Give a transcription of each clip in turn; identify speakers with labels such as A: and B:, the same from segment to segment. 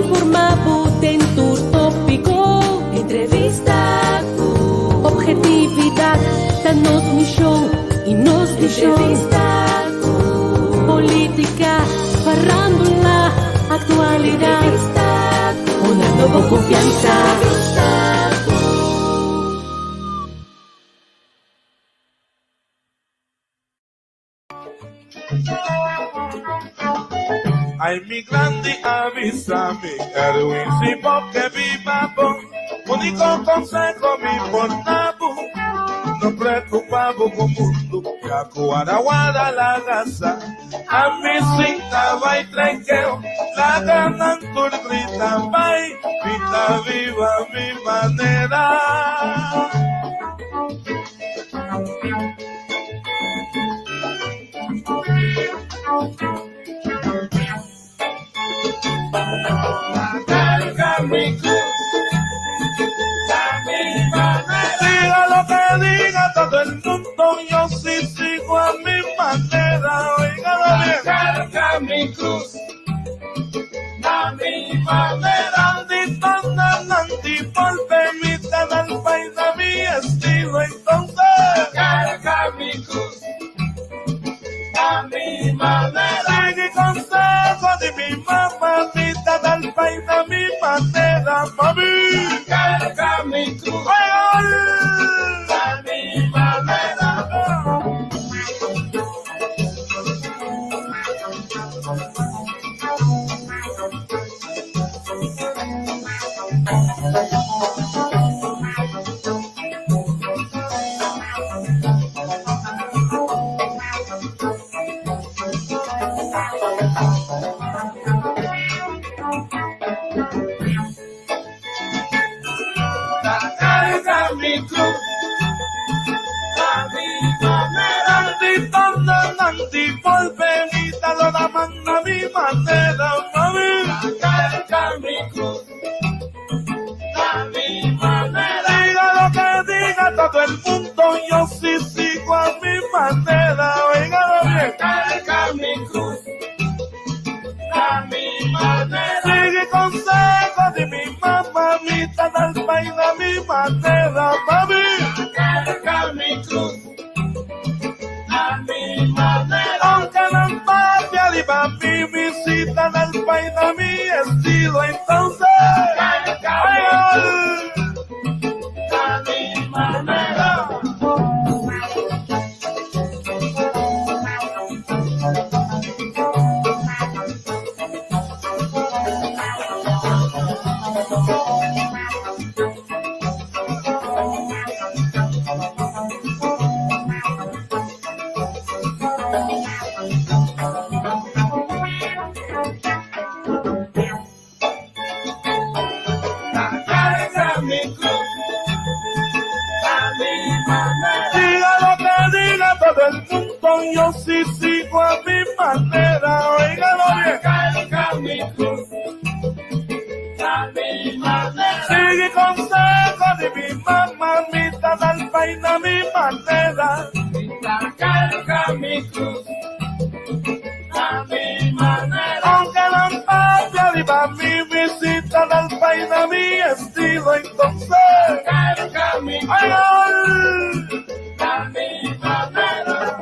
A: informavo tentur tópico. Entrevista objetividad da nos misión y nos misión. Entrevista política, farándula, actualidad. Entrevista una nueva confianza.
B: Ay, mi grande, avísame, Erwin, si porque viva vos, único consejo mi portavo, no preocupavo con mundo, que a Guaraguara la gasa, a mi cinta va y tranqueo, la ganan por grita, va y vida viva mi manera. Carga mi cruz, diga lo que diga todo el mundo, yo sí sigo a mi manera, oígalo bien. Carga mi cruz, a mi manera, Nandi, volve mi al país a mi estilo, entonces. Carga mi cruz, a mi manera, sigue consejo de mi mamá, del país a mi manera, mami. Carga mi cruz, a mi manera. Nandi, volve mi lo daman a mi manera, mami. Carga mi cruz, a mi manera. Diga lo que diga todo el mundo, yo sí sigo a mi manera, oígalo bien. Carga mi cruz, a mi manera. Sigue consejo de mi mamá, mitad del país a mi manera, mami. Carga mi cruz, aunque la patria viva mi visita en el país a mi estilo, entonces a mi manera. Yo sí sigo a mi manera, oígalo bien. Carga mi cruz, a mi manera. Sigue consejo de mi mamá, mitad del país a mi manera. Carga mi cruz, a mi manera. Aunque la patria viva mi visita del país a mi estilo, entonces carga mi cruz, a mi manera.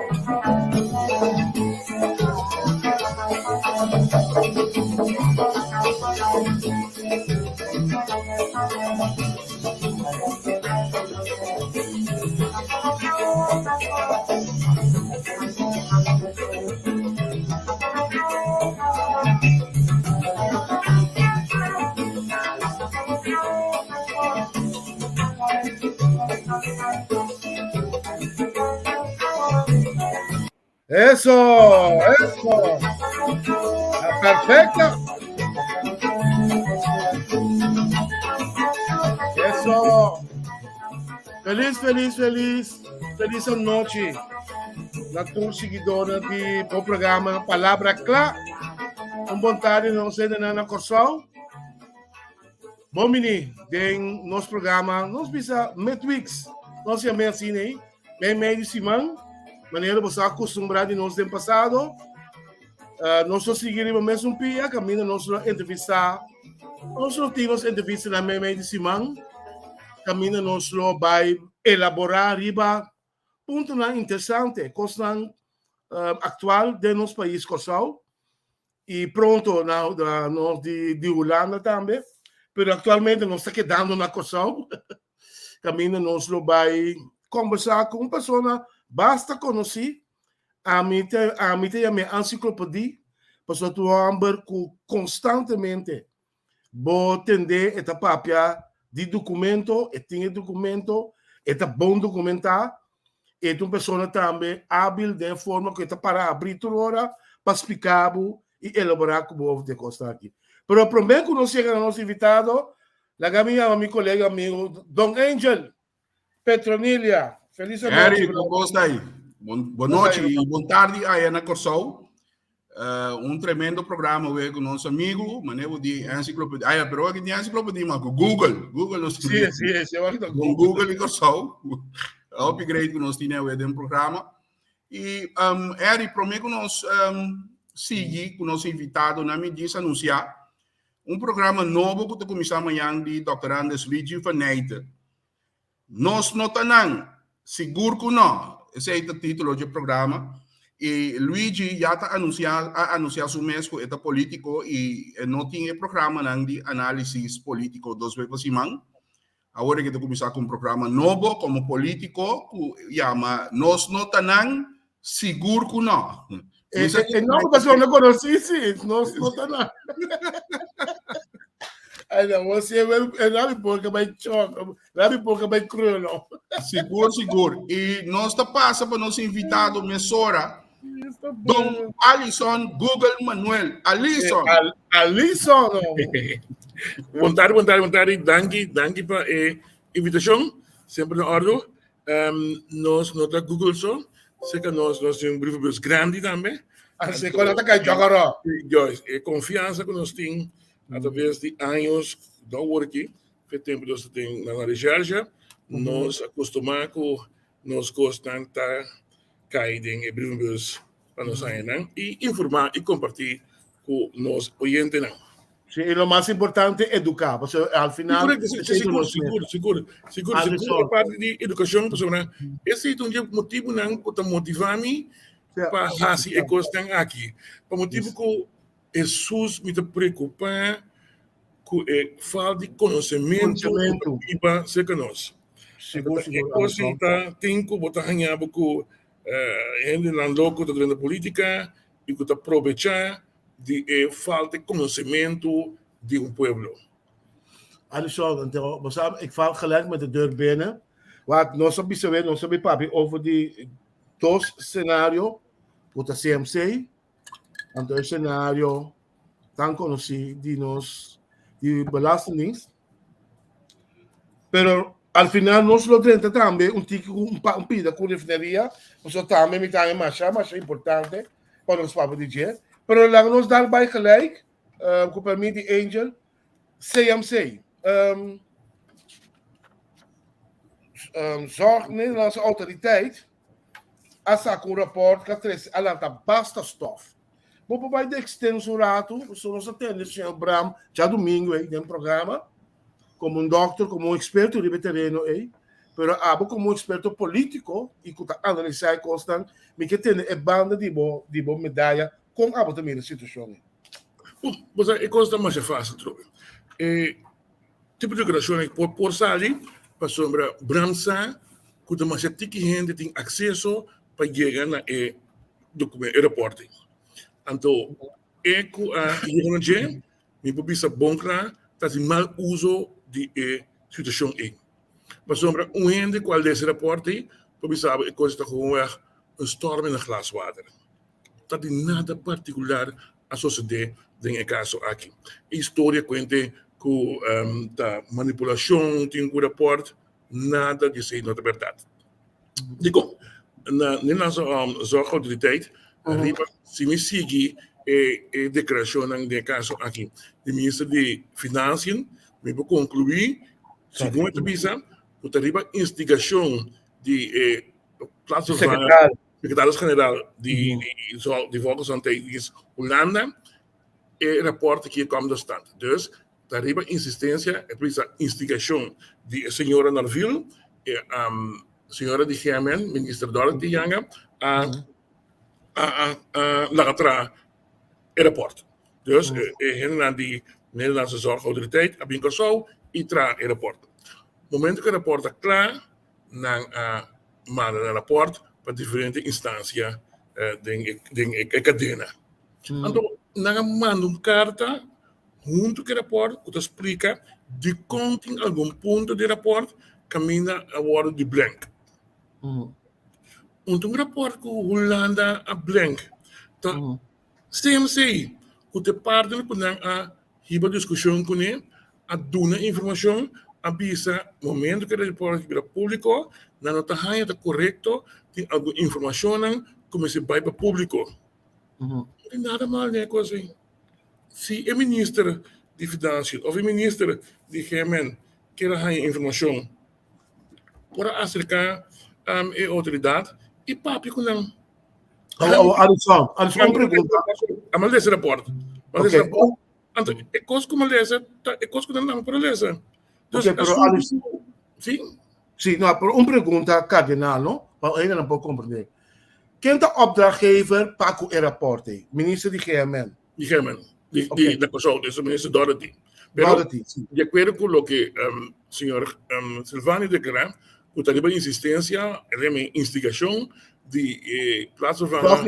C: Eso. Perfecto. Eso. Feliz noite. Na tua seguidora do programa Palavra Clá. Com vontade, não sei de nada corção. Bom, menino, tem nosso programa, nós bisa Metwix, nós chamamos assim, né? Bem meio de semana, maneira você acostumado de nós tem passado. Nós seguimos mesmo pia, caminho nossa entrevista Os últimos entrevistas na minha Simão, caminho nos lo vai elaborar riba ponto na interessante, coisa atual de nosso país, Kosovo, e pronto nós de Holanda também, mas atualmente nós está quedando na Kosovo, caminho nos lo vai conversar com uma pessoa, basta conhecer a minha enciclopedia, para tu amber constantemente vou tender esta papia de documento, e tem documento, é bom documentar, e uma pessoa também hábil de forma que está para abrir toda hora, para explicar e elaborar como o de costa aqui. Pero primeiro que nós chegamos ao nosso invitado, a meu colega amigo, Don Angel Petronilia. Feliz noite.
D: Eric, como está aí? Boa noite e boa tarde aí na Corsol. Tremendo programa com nosso amigo, maneiro de enciclopedia. Ah, pero aqui tem enciclopedia, mas Google nós
C: temos. Sim,
D: com Google e Corsol. Upgrade que nós temos no programa. E, Eric, prometo que nós seguir com o nosso invitado na medida anunciar programa novo que começar amanhã de Dr. Anders Luigi Van Eyten. Nós não estamos seguros que não. Esse é o título do programa. E Luigi já está anunciado seu mês que é político e não tinha programa de análise político 2 vezes por semana. Agora que começar com programa novo como político, mas nós não estamos seguros que não.
C: Não, pessoal, não conheci, nós não estamos. Ainda você é pouca mais choque, pouca mais cru, não.
D: Seguro. E nós está passando para nosso invitado, Messora, Dom Alisson Google Manuel. Alisson.
C: Alisson.
E: Boa tarde. Danke para a invitação. Sempre na ordem. Nós não está Google só. Sei que nós temos briefings grande também.
C: Assim, quando está cá, jogará.
E: Confiança que nós temos através de anos da work, que tempo nós temos na recherche, nós acostumamos com nós gostamos de cair em briefings para nós e informar e compartilhar com nós oyentes.
C: Sim, e o mais importante é educar, porque ao final...
E: Seguro. A parte de educação, esse é um motivo para motivar-me para fazer a coisa aqui. Para motivo que Jesus me preocupa com a falta de conhecimento para ser conosco.
C: Seguro.
E: Tem que botar ganhar com gente não louco da política e que aproveitar de falta de conhecimento de povo.
C: Alisson, então, ik val gelijk met de deur binnen. Want nós sabemos papi over die dois cenários, o da CMC, en dois cenários tão conhecidos de nós, de belastingdienst. Pero al final nós lo tenta também pida com refineria, nós também me tem mais importante para os papi dizer. Pero lang nos daarbij gelijk, com permite Angel, CMC. Zorg Nederlandse autoriteit, als ik rapport kan trekken, alanta basta stof. Vou para de extensorato, nós atendemos o senhor Bram, já domingo aí, no programa, como doctor, como experto de terreno aí, pero abo como experto político, e que analisar constante, me que tem a banda de boa medalha, com a também a situação.
E: Mas a coisa mais fácil, trobe. Tipo de declaração é por sair para sombra Bramsa, que mais gente tem acesso para chegar na documento aeroporto. Então, que a gente me precisa bom claro, tá de mal uso de situação aí. Para sombra gente qual desse aeroporto, precisa a coisa está com storm in glas water. Dat is nada particular a suceder nesse caso aqui. A história conta que a manipulação tem um rapport, nada de ser não é verdade. Digo, na nossa zorgautoriteit, se me seguir a declaração nesse caso aqui, o ministro de Finanças me vai concluir, segundo a visa, que arriba instigação de secretário-geral de Volksgezondheid Holanda, rapport que komt er stand. Dus arriba insistência, é por isso a instigação de senhora Narville, senhora de Gemen, minister Dorothy Yanga, a Lagatra aeroporto. Dus hen die Nederlandse Zorgautoriteit a Binkorsou e tra aeroporto. Momento que o aeroporto está claro, não manda o aeroporto para diferentes instâncias da cadena. Então, não manda carta junto com o aeroporto que explica de quanto em algum ponto do aeroporto caminha a hora de blank. Um aeroporto que Holanda a blank. Então, CMC, que te parte com a riba discussão com ele, a dona informação, avisa momento que o aeroporto é público, não está correto, tem alguma informação como se vai para público. Não tem nada mal, né, coisa assim. Se o ministro de Finanças ou o ministro de Gemen quer a informação para acercar a autoridade e papi com não.
C: Alisson, uma pergunta.
E: A maleza rapporto. Maleza rapporto. Então, é coisa que maleza, é coisa que não para maleza.
C: Okay, pero Alisson,
E: sim.
C: Sim, não, por uma pergunta cardinal, não? Ainda não pode compreender. Quem é o opdrachtgever para o aeroporto? Ministro de Gemen.
E: De Gemen. Da pessoa, o ministro Dorothy.
C: Dorothy, sim.
E: De acordo com o que o senhor Silvani declarou, o tarifa de insistência é uma instigação de Plaza Vana.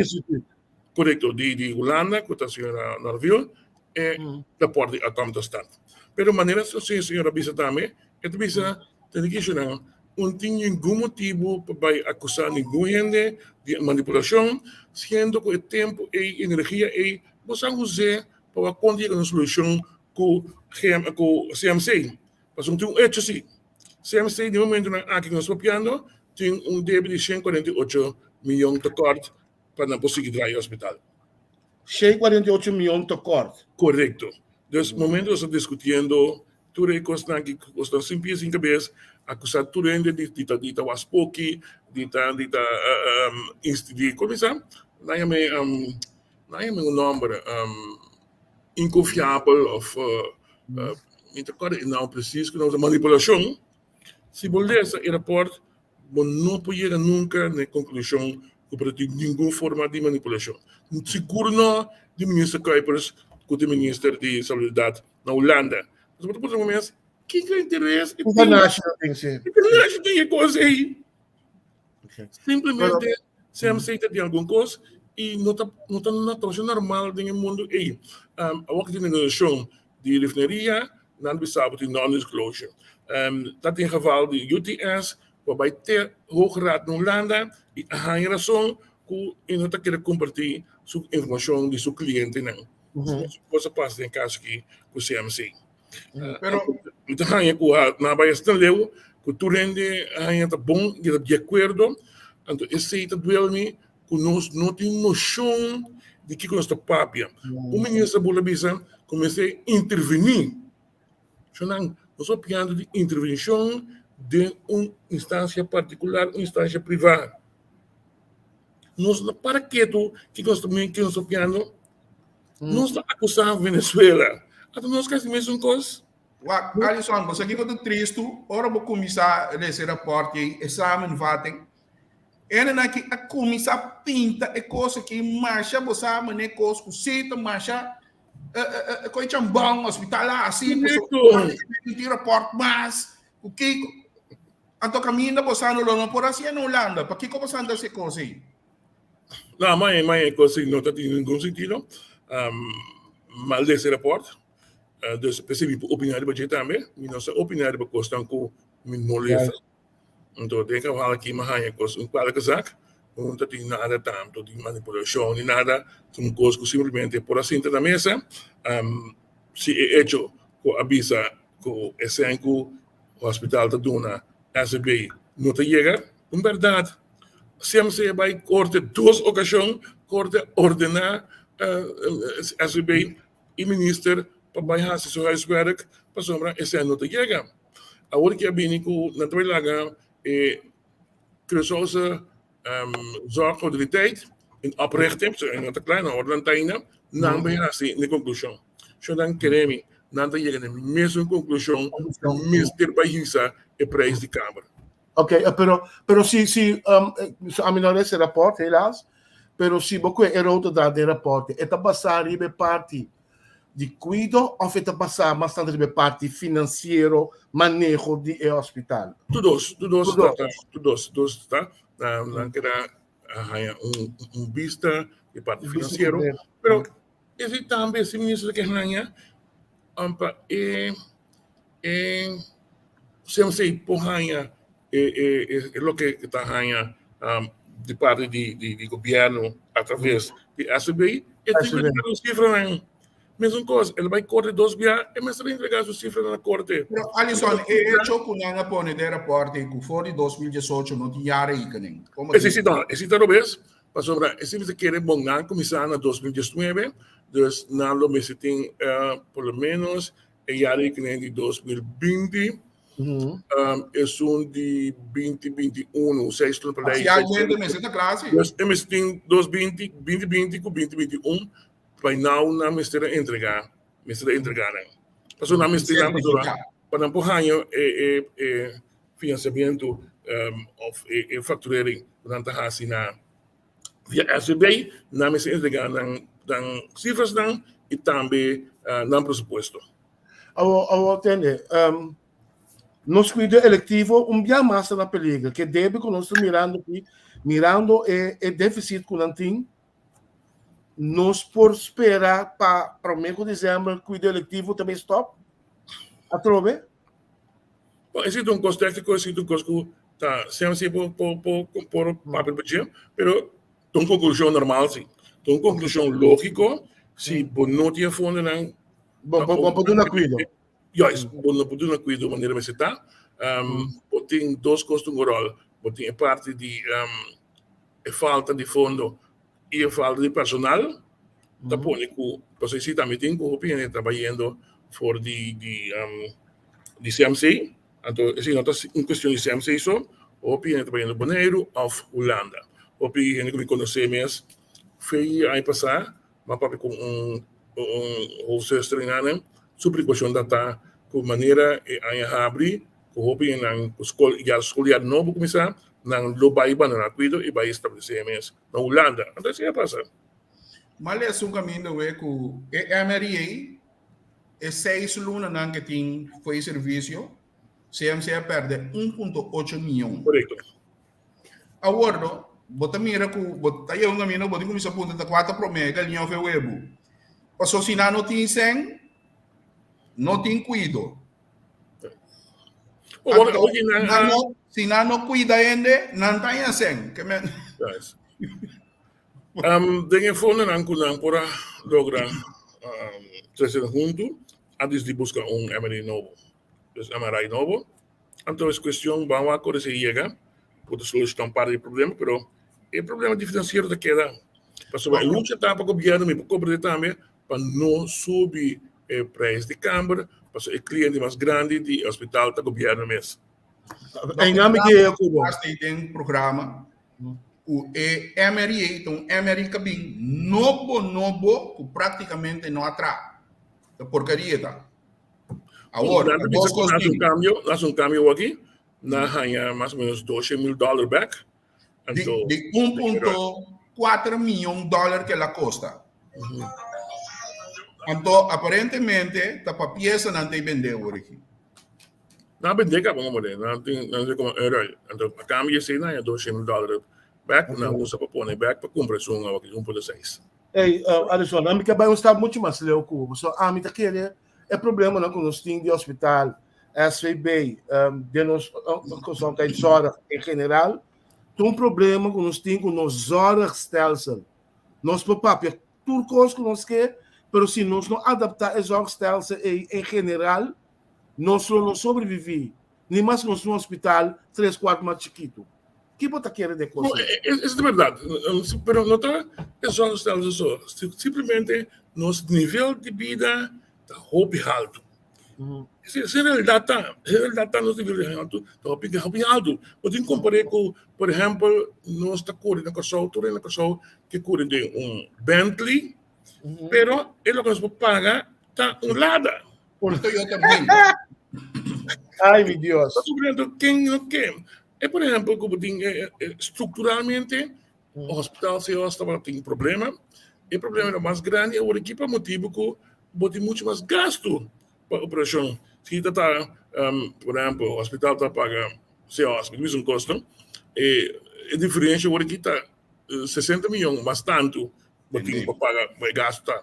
E: Correto, de Holanda, com a senhora Narville, e da porta a Tom Stand. Pero maneira assim, a senhora Bisa também, é Bisa, tem que não tem nenhum motivo para acusar nenhum gente de manipulação, sendo que o tempo e energia é você usar para conseguir uma solução com o CMC. Mas não tem um hecho assim. CMC, de momento, aqui nós copiando, tem débito de 148 milhões de cortes para não conseguir ir ao hospital.
C: 148 milhões de cortes.
E: Correto. Dus, momento estamos discutindo, tudo é coisa que custa simples em cabeça, acusar tudo ainda de waspoki, como se chama? Não é um nome inconfiável ou não preciso, não manipulação. Se bolsa o aeroporto, não pode chegar nunca na conclusão que para ter nenhuma forma de manipulação. Seguro não de ministro Kuipers, que o ministro de Saúde na Holanda. Mas por outro momento, quem tem interesse?
C: International tem que ser.
E: International tem coisa aí. Simplesmente se aceita de alguma coisa e não está normal no mundo aí. A outra de negociação de refinaria, não sabe de non-disclosure. Dat in geval de UTS, waarbij ter hoge raad in Holanda, die een razão que in het keer compartilhar sua informação de seu cliente não. Você passa em caso que o CMC. Pero então hanya ku na baias tão leu que tu rende hanya tá bom de acordo. Então esse tá duelme que nós não tem noção de que nós tá papia. O ministro Bulabisa comecei a intervenir. Nós estamos falando de intervenção de uma instância particular, uma instância privada. Nós, para que nós estamos falando, nós estamos acusando a Venezuela. Então, nós queremos a mesma coisa.
D: Alisson, você aqui quando triste, ora vou começar esse rapporto, exame, vatem. Ele não que a começar pinta é coisa que marcha, você sabe, né, coisa que cita, marcha. Coisa um bom hospital assim, tem rapporto mas o que então caminho passando lá por assim na Holanda, para que passando essa coisa aí?
E: Não, mas coisa não tem nenhum sentido. Mal desse rapporto, dus percebi opinião de budget também, e nossa opinião de questão com minolesa. Então tem que falar aqui mais é coisa qualquer coisa. Não tem nada tanto de manipulação, nem nada, são coisas que simplesmente por assim na mesa, se é hecho com a avisa que esse ano o hospital da Duna, SB, não te chega, em verdade, CMC vai cortar duas ocasiões, corta ordenar SB e ministro para baixar seu huiswerk, para sombra esse ano não te chega. A hora que a Binico, na tua laga, cresceu zorgautoriteit in oprichting, in een kleine ordenlijnen, dan ben je in de conclusie. Zo dan keremi, nada llega a la misma conclusión, Mr. Bahisa, el precio de Câmara.
C: Ok, pero si a mim não é esse rapport, helaas, pero se você é outro da de rapport, é passar a parte de cuido ou é passar bastante a parte financeiro, manejo de hospital?
E: Tudo está. Não queda vista de parte financeira, pero esse também se ministro que ganha, sempre porranha é o que está ganha de parte de governo através de ACBI, e tem que dar os cifras. Mesma coisa, ele vai correr 2 dias e mas vai entregar as cifras na corte.
D: Pero Alison, hecho que nanga pone de reporte que for de 2018 não tinha rekening.
E: Esse talvez, para sobrar, esse você quer bongar começar na 2019, dus na lo me se tem pelo menos a rekening de 2020. É de 2021, 6 anos para aí.
D: Se aguenta nessa classe.
E: Dus eles têm 2020 com 2021 para não mistura entregar, né? Passou na mistura para empurrar financiamento e facturering durante a assina via SBI, na mistura entregar dan cifras dan e também no presupuesto.
C: Entende? Nos cuido eletivo dia mais na peliga, que deve que nós estamos mirando o déficit que nós temos, nós por esperar para o mês de dezembro, cuido eletivo também stop? Atrove?
E: Bom, existe custo técnico, existe custo tá sempre por papel budget, pero tem conclusão normal sim. Tem conclusão lógico, se não tinha fundo não.
C: Bom, não cuido.
E: Não pode cuidar de maneira mais está. Tem 2 custos oral, tem a parte de falta de fundo e a falta de personal. Da pone que você também tem que opinião trabalhando for de CMC. Então, assim, não está em questão de CMC só, opinião trabalhando Bonaire ou Holanda. Opinião que me conhecemos foi aí passar, mas para com hoofdstuk treinaren, sobre questão da tá com maneira aí abrir, com opinião na escola novo começar, na lobai na cuido e vai estabelecer mesmo na Holanda. Então, assim é passar.
D: Mas é um caminho que a MRA é 6 lunas que tem foi serviço, CMC perde 1,8 milhão.
E: Correto.
D: Agora, bota mira que bota aí um caminho, bota começar a ponta da 4 promega, linha foi web. Passou se não tem 100, não tem cuido. Se não cuida ainda, não tem 100.
E: Dengan fundo não kunang para lograr trazer junto antes de buscar MRI novo. MRI novo. Então, a questão vamos a correr se chega, pode solucionar parte do problema, mas o problema de financeiro da queda. Passou a luta para o governo, me cobrar também, para não subir o preço de câmara, para o cliente mais grande do hospital do governo mesmo.
C: Em nome de Cuba.
D: Tem um programa. O MRA, então MRA cabin novo, que praticamente não atrai. A porcaria tá. Agora,
E: nós cambio aqui, na ganha mais ou menos $12,000 back.
D: De 1,4 milhão dólares que ela custa. Então, aparentemente, tá para peça não tem vender hoje.
E: Não vender que vamos ver, não tem como herói. Então, a cambio assim, né, $12,000 back, não usa para pôr back para comprar um 1,6.
C: Ei, Alisson, a mim que vai estar muito mais leu Cuba. Só a mim tá querendo é problema não com os times de hospital, SVB, de nós com são de horas em geral, tem problema com os times com nos horas stelsel. Nós papel turcos que nós quer, mas se nós não adaptar as horas stelsel em geral, nós não sobreviver. Nem mais nós no hospital 3-4 mais chiquito. Que você quer de coisa?
E: Isso é verdade, mas não está só isso. Simplesmente nosso nível de vida está muito alto. Se a realidade nosso nível de alto está muito alto. Pode comparar com, por exemplo, nós está correndo na pessoa que corre de Bentley, pero é o que nós paga está lado.
D: Ito yo também.
C: Ai, meu Deus.
E: Sobre quem não quer. Por exemplo, como tem, estruturalmente, o hospital se tem problema. O problema é mais grande é o equipa motivo que tem muito mais gasto para a operação. Se está, por exemplo, o hospital está paga COS, mesmo custo, a diferença é que está 60 milhões, mas tanto, tem para pagar, vai gastar.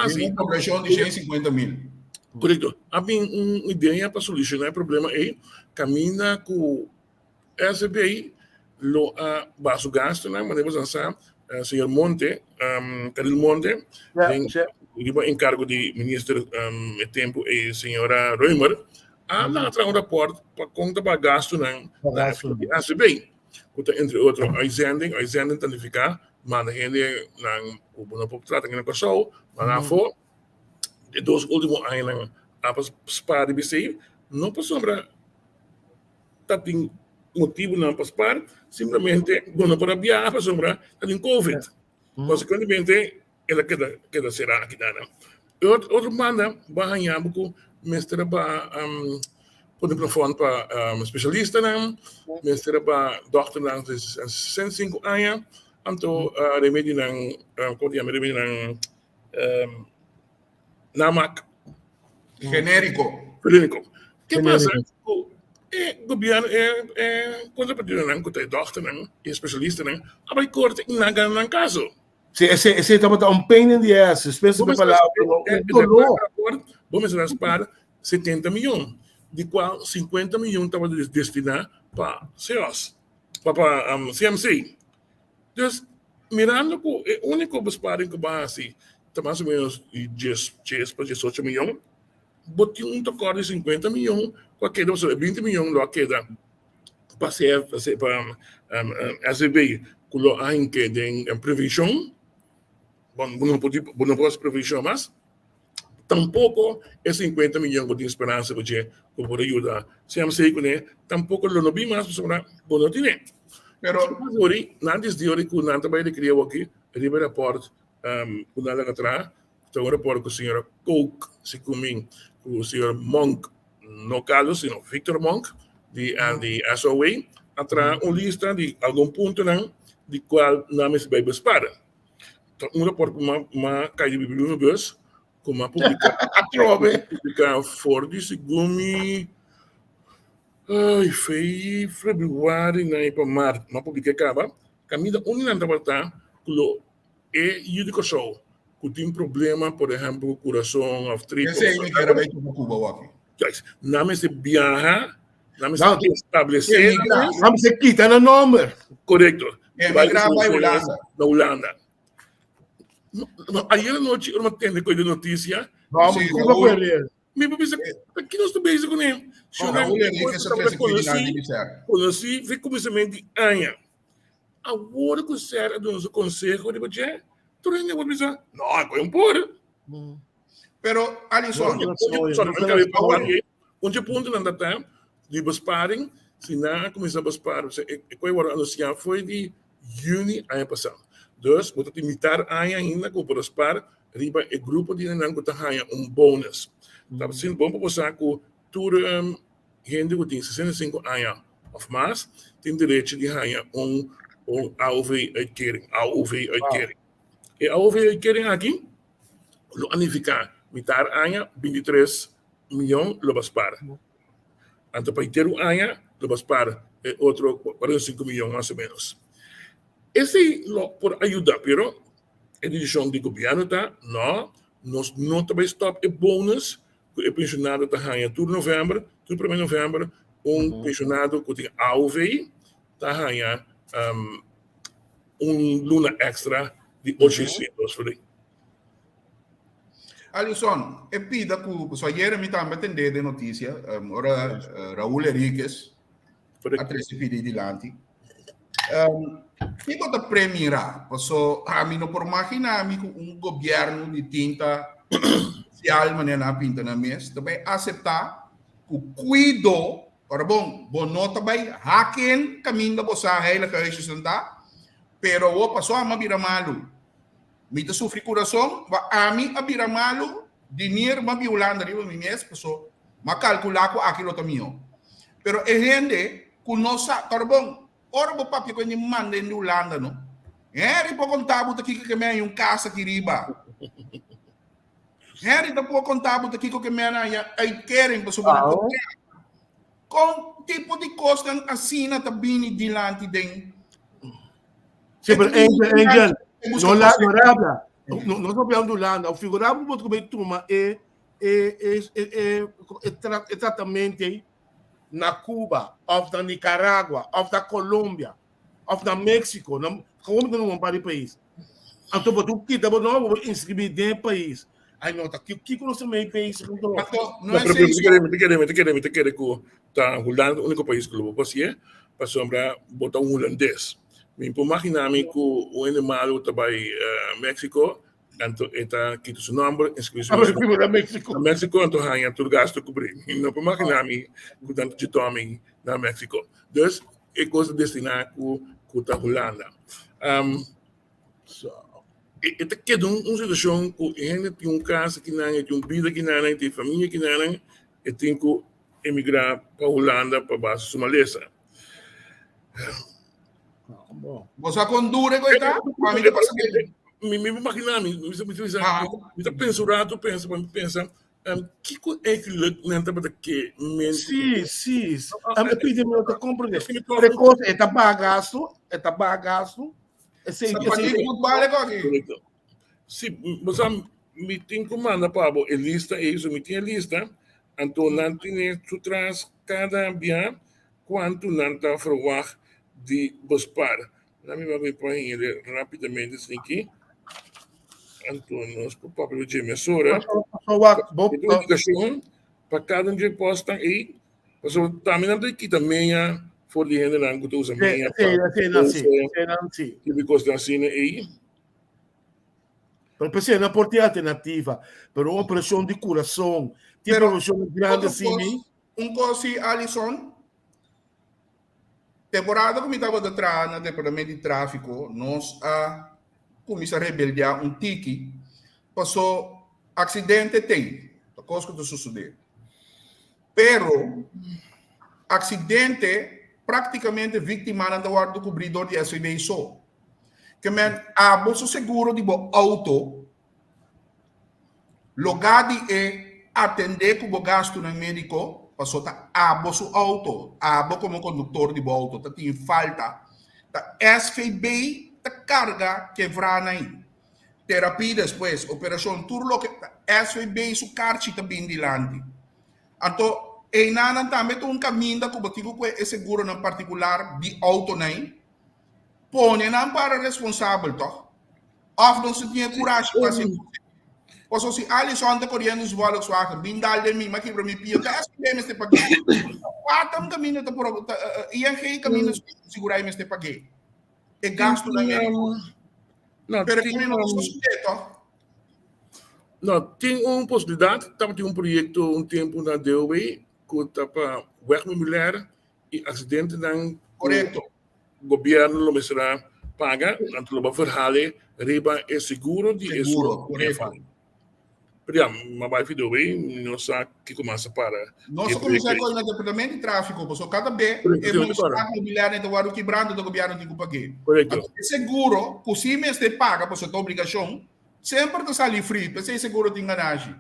D: Sim, uma operação de 150 mil.
E: Correto. Há uma ideia para solucionar o problema é caminhar com SBI, lo baixo gasto, né? Mas vamos pensar, senhor Monte, Caril Monte, tem encargo de ministro de tempo e senhora Reumer, lá traz um rapport para conta para gasto na SBI. Entre outros, a Zenden tanificar, mas a gente não pode tratar com a pessoa, mas na for de dos últimos anos a paspar de BC não passou para tem motivo não paspar simplesmente não para viajar passou para tem COVID consequentemente ela queda será aqui dana outro manda banhar buku mestre para por telefone para especialista não mestre para doctor não 65 anos anto remédio não como é remédio não NAMAC.
D: Genérico.
E: ¿Qué pasa? El gobierno quando pediram que tem doctor, especialista, abre corte e não ganha um caso.
C: Sim, esse está um pain in the ass, espécie de palavra.
E: Vamos raspar 70 milhões, de qual 50 milhões estava destinado para CEOs, para CMC. Então, mirando que o único besparing que vai assim, mais ou menos de 10 para 18 milhões, botou um tocar de 50 milhões, qualquer 20 milhões lá queda para SB, que lo hay que de prevenção, não pode prevenção, mas tampouco é 50 milhões de esperança para ajudar. Se eu sei que tampouco lo não vi mais para não ter. Pero antes de hoje que não trabalha criou aqui, ribe rapport una lang atrás, tengo un reporte con el señor Cook, con el señor Monk, no Carlos, sino Victor Monk, de SOA, atrás una lista de algún punto de cual no me se va a bespar. Un reporte más caído de bibliobus, como a publicar for de segundo februário, para março, mas publiquei acaba, caminha um trabalhar com educação, que tem problema, por exemplo, coração, artrite.
D: Esse aí que era bem para Cuba aqui.
E: Não se viaja, não se estabelecer.
C: Não se quita no nome.
E: Correto.
D: Vai gravar na
E: Holanda. Ayer à noite, eu não tenho coisa de notícia.
C: Vamos,
E: Me pensa, aqui nós estamos com ele. Conheci, vi começamento de ano. Agora que o será do nosso conselho de budget, tu ainda vai pensar, não, é um por.
D: Pero, Alisson,
E: onde ponto não dá de besparing, se não começar a bespar, o que eu vou anunciar foi de junho ano passado. Dus, vou te imitar ainda com o bespar, riba o grupo de não que ganha bônus. Tá sendo bom para você que toda gente que tem 65 anos ou mais tem direito de ganhar AOV-uitkering. E AOV-uitkering aqui, lo anificar, mitar año, 23 milhões lo bespar. Anto para inteiro año, lo bespar outro 45 milhões mais ou menos. Esse lo por ajudar, pero a decisão do governo tá, nós não também stop e bônus que o pensionado está ganhando todo novembro, todo 1 de novembro, pensionado que tem AOV está ganhando luna extra de 800 por aí.
D: Alisson, e pida que só ayer me estava atendendo de notícia, ora Raul Henriquez, a 13 pedi dilante. Ito ta premira, so a mim não por imaginar governo de tinta social maneira pinta na mesa, também aceitar o cuido, ora bom não também hacking caminho da bossa ela que a gente está, pero o passou a mabira malu, mita sofre coração, va a mim a bira malu, dinheiro ma Holanda riba mi mes pessoa ma calcular com aquilo também. Pero a gente conosca carbon ora bo papi ko ni manda em Holanda no. Henry po contabo aqui que me um casa aqui riba. Henry po contabo aqui que me ai querem pessoa com tipo de costa assim na tabini dilante den.
C: Sempre Angel, não habla. Não sabemos Holanda. O figurado muito como turma é tratamento na Cuba, ou na Nicarágua, ou na Colômbia, ou na México, como não para o país. Então, tu quita, não inscrever dentro do país. Aí não, tá que nós também país
D: Não é isso.
E: Te quer que tá Holanda, o único país que eu vou fazer, para sombra botar holandês. Me imagina-me que o animal está em México, então está quito seu nome, inscrição
C: na México.
E: Na México, então ganha todo gasto cobrir. Não imagina-me que tanto de tome na México. Então, é coisa destinada que está Holanda. Esta quer uma situação que a gente tem casa que não tem vida que não tem família que não e tem que emigrar para Holanda para base somalesa.
D: Você condura coitado? Família passa
E: me imagina, me pensurado, pensa, que é que não está para que
C: Sim. A epidemia está compreendendo. Precoce, está bagaço.
D: Sim,
E: mas me tem comanda para a lista, isso, me tem a lista, então não tem que traz cada dia quanto não está verwacht de bospar. Na minha vai rapidamente assim aqui. Então, nós por próprio de emissora, para cada dia posta aí, passou também não tem que também for de gente não que usa meia, que custa assim aí.
C: Pero pensei na porta alternativa, pero uma pressão de coração, tipo pressão grande assim.
D: Coisa Alisson, temporada que me estava atrás no departamento de tráfico, nós começamos a rebeldear tiki, passou acidente tem, a coisa que sucedeu. Pero acidente praticamente vítima não da do cobridor de SUV só. Que men a bolso seguro de auto logadi atender com o gasto no médico passou tá a bolso auto como condutor de auto tá tem falta tá SVB tá carga quebrada aí terapia depois operação turlo que SVB su carci também dilante então e nada também um caminho da como é seguro na particular de auto nem põe não para responsável toh of não se tinha coragem para se posso se Alisson anda correndo os voos suaves bindal de mim mas que para mim pio tá assim bem este paguei quatro caminho tá por e que caminho segurar este paguei e gasto na não pero que não suspeito
E: não tem uma possibilidade também tem projeto tempo na DOE que tá para wegmemulaire e acidente dan
D: correto
E: governo lo mesra paga tanto lo verhalen riba é seguro de
D: seguro
E: Priam, ma vai video bem, não sabe que começa para.
D: Nós começamos com o departamento de tráfico, porque cada vez é muito imobiliário do guarda quebrando do governo de pagar.
E: Correto.
D: Seguro, se você paga por sua obrigação, sempre está ali free, para ser seguro de enganagem.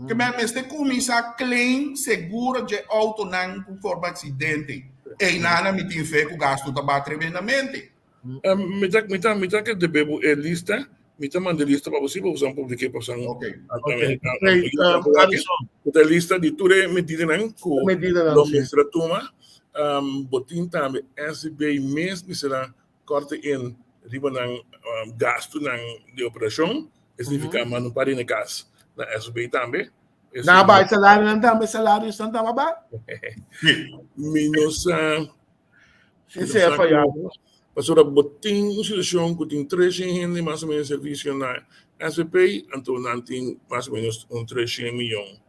D: Que mesmo você começa a claim seguro de auto não conforme acidente. E nada me tem fé que o gasto está tremendamente.
E: Me dá que debebo é lista. Mita manda lista para você usar um publique para usar a lista de tudo medida não com o ministro toma botin também SB mesmo será corte em riba não gasto não de operação significa mas não para na casa na SB também
C: na base salário não dá salário não dá mais
E: menos
C: esse é falhado.
E: Pastora botin uma situação que tem 300 gente mais ou menos serviço na SVP, então não tem mais ou menos 300 milhões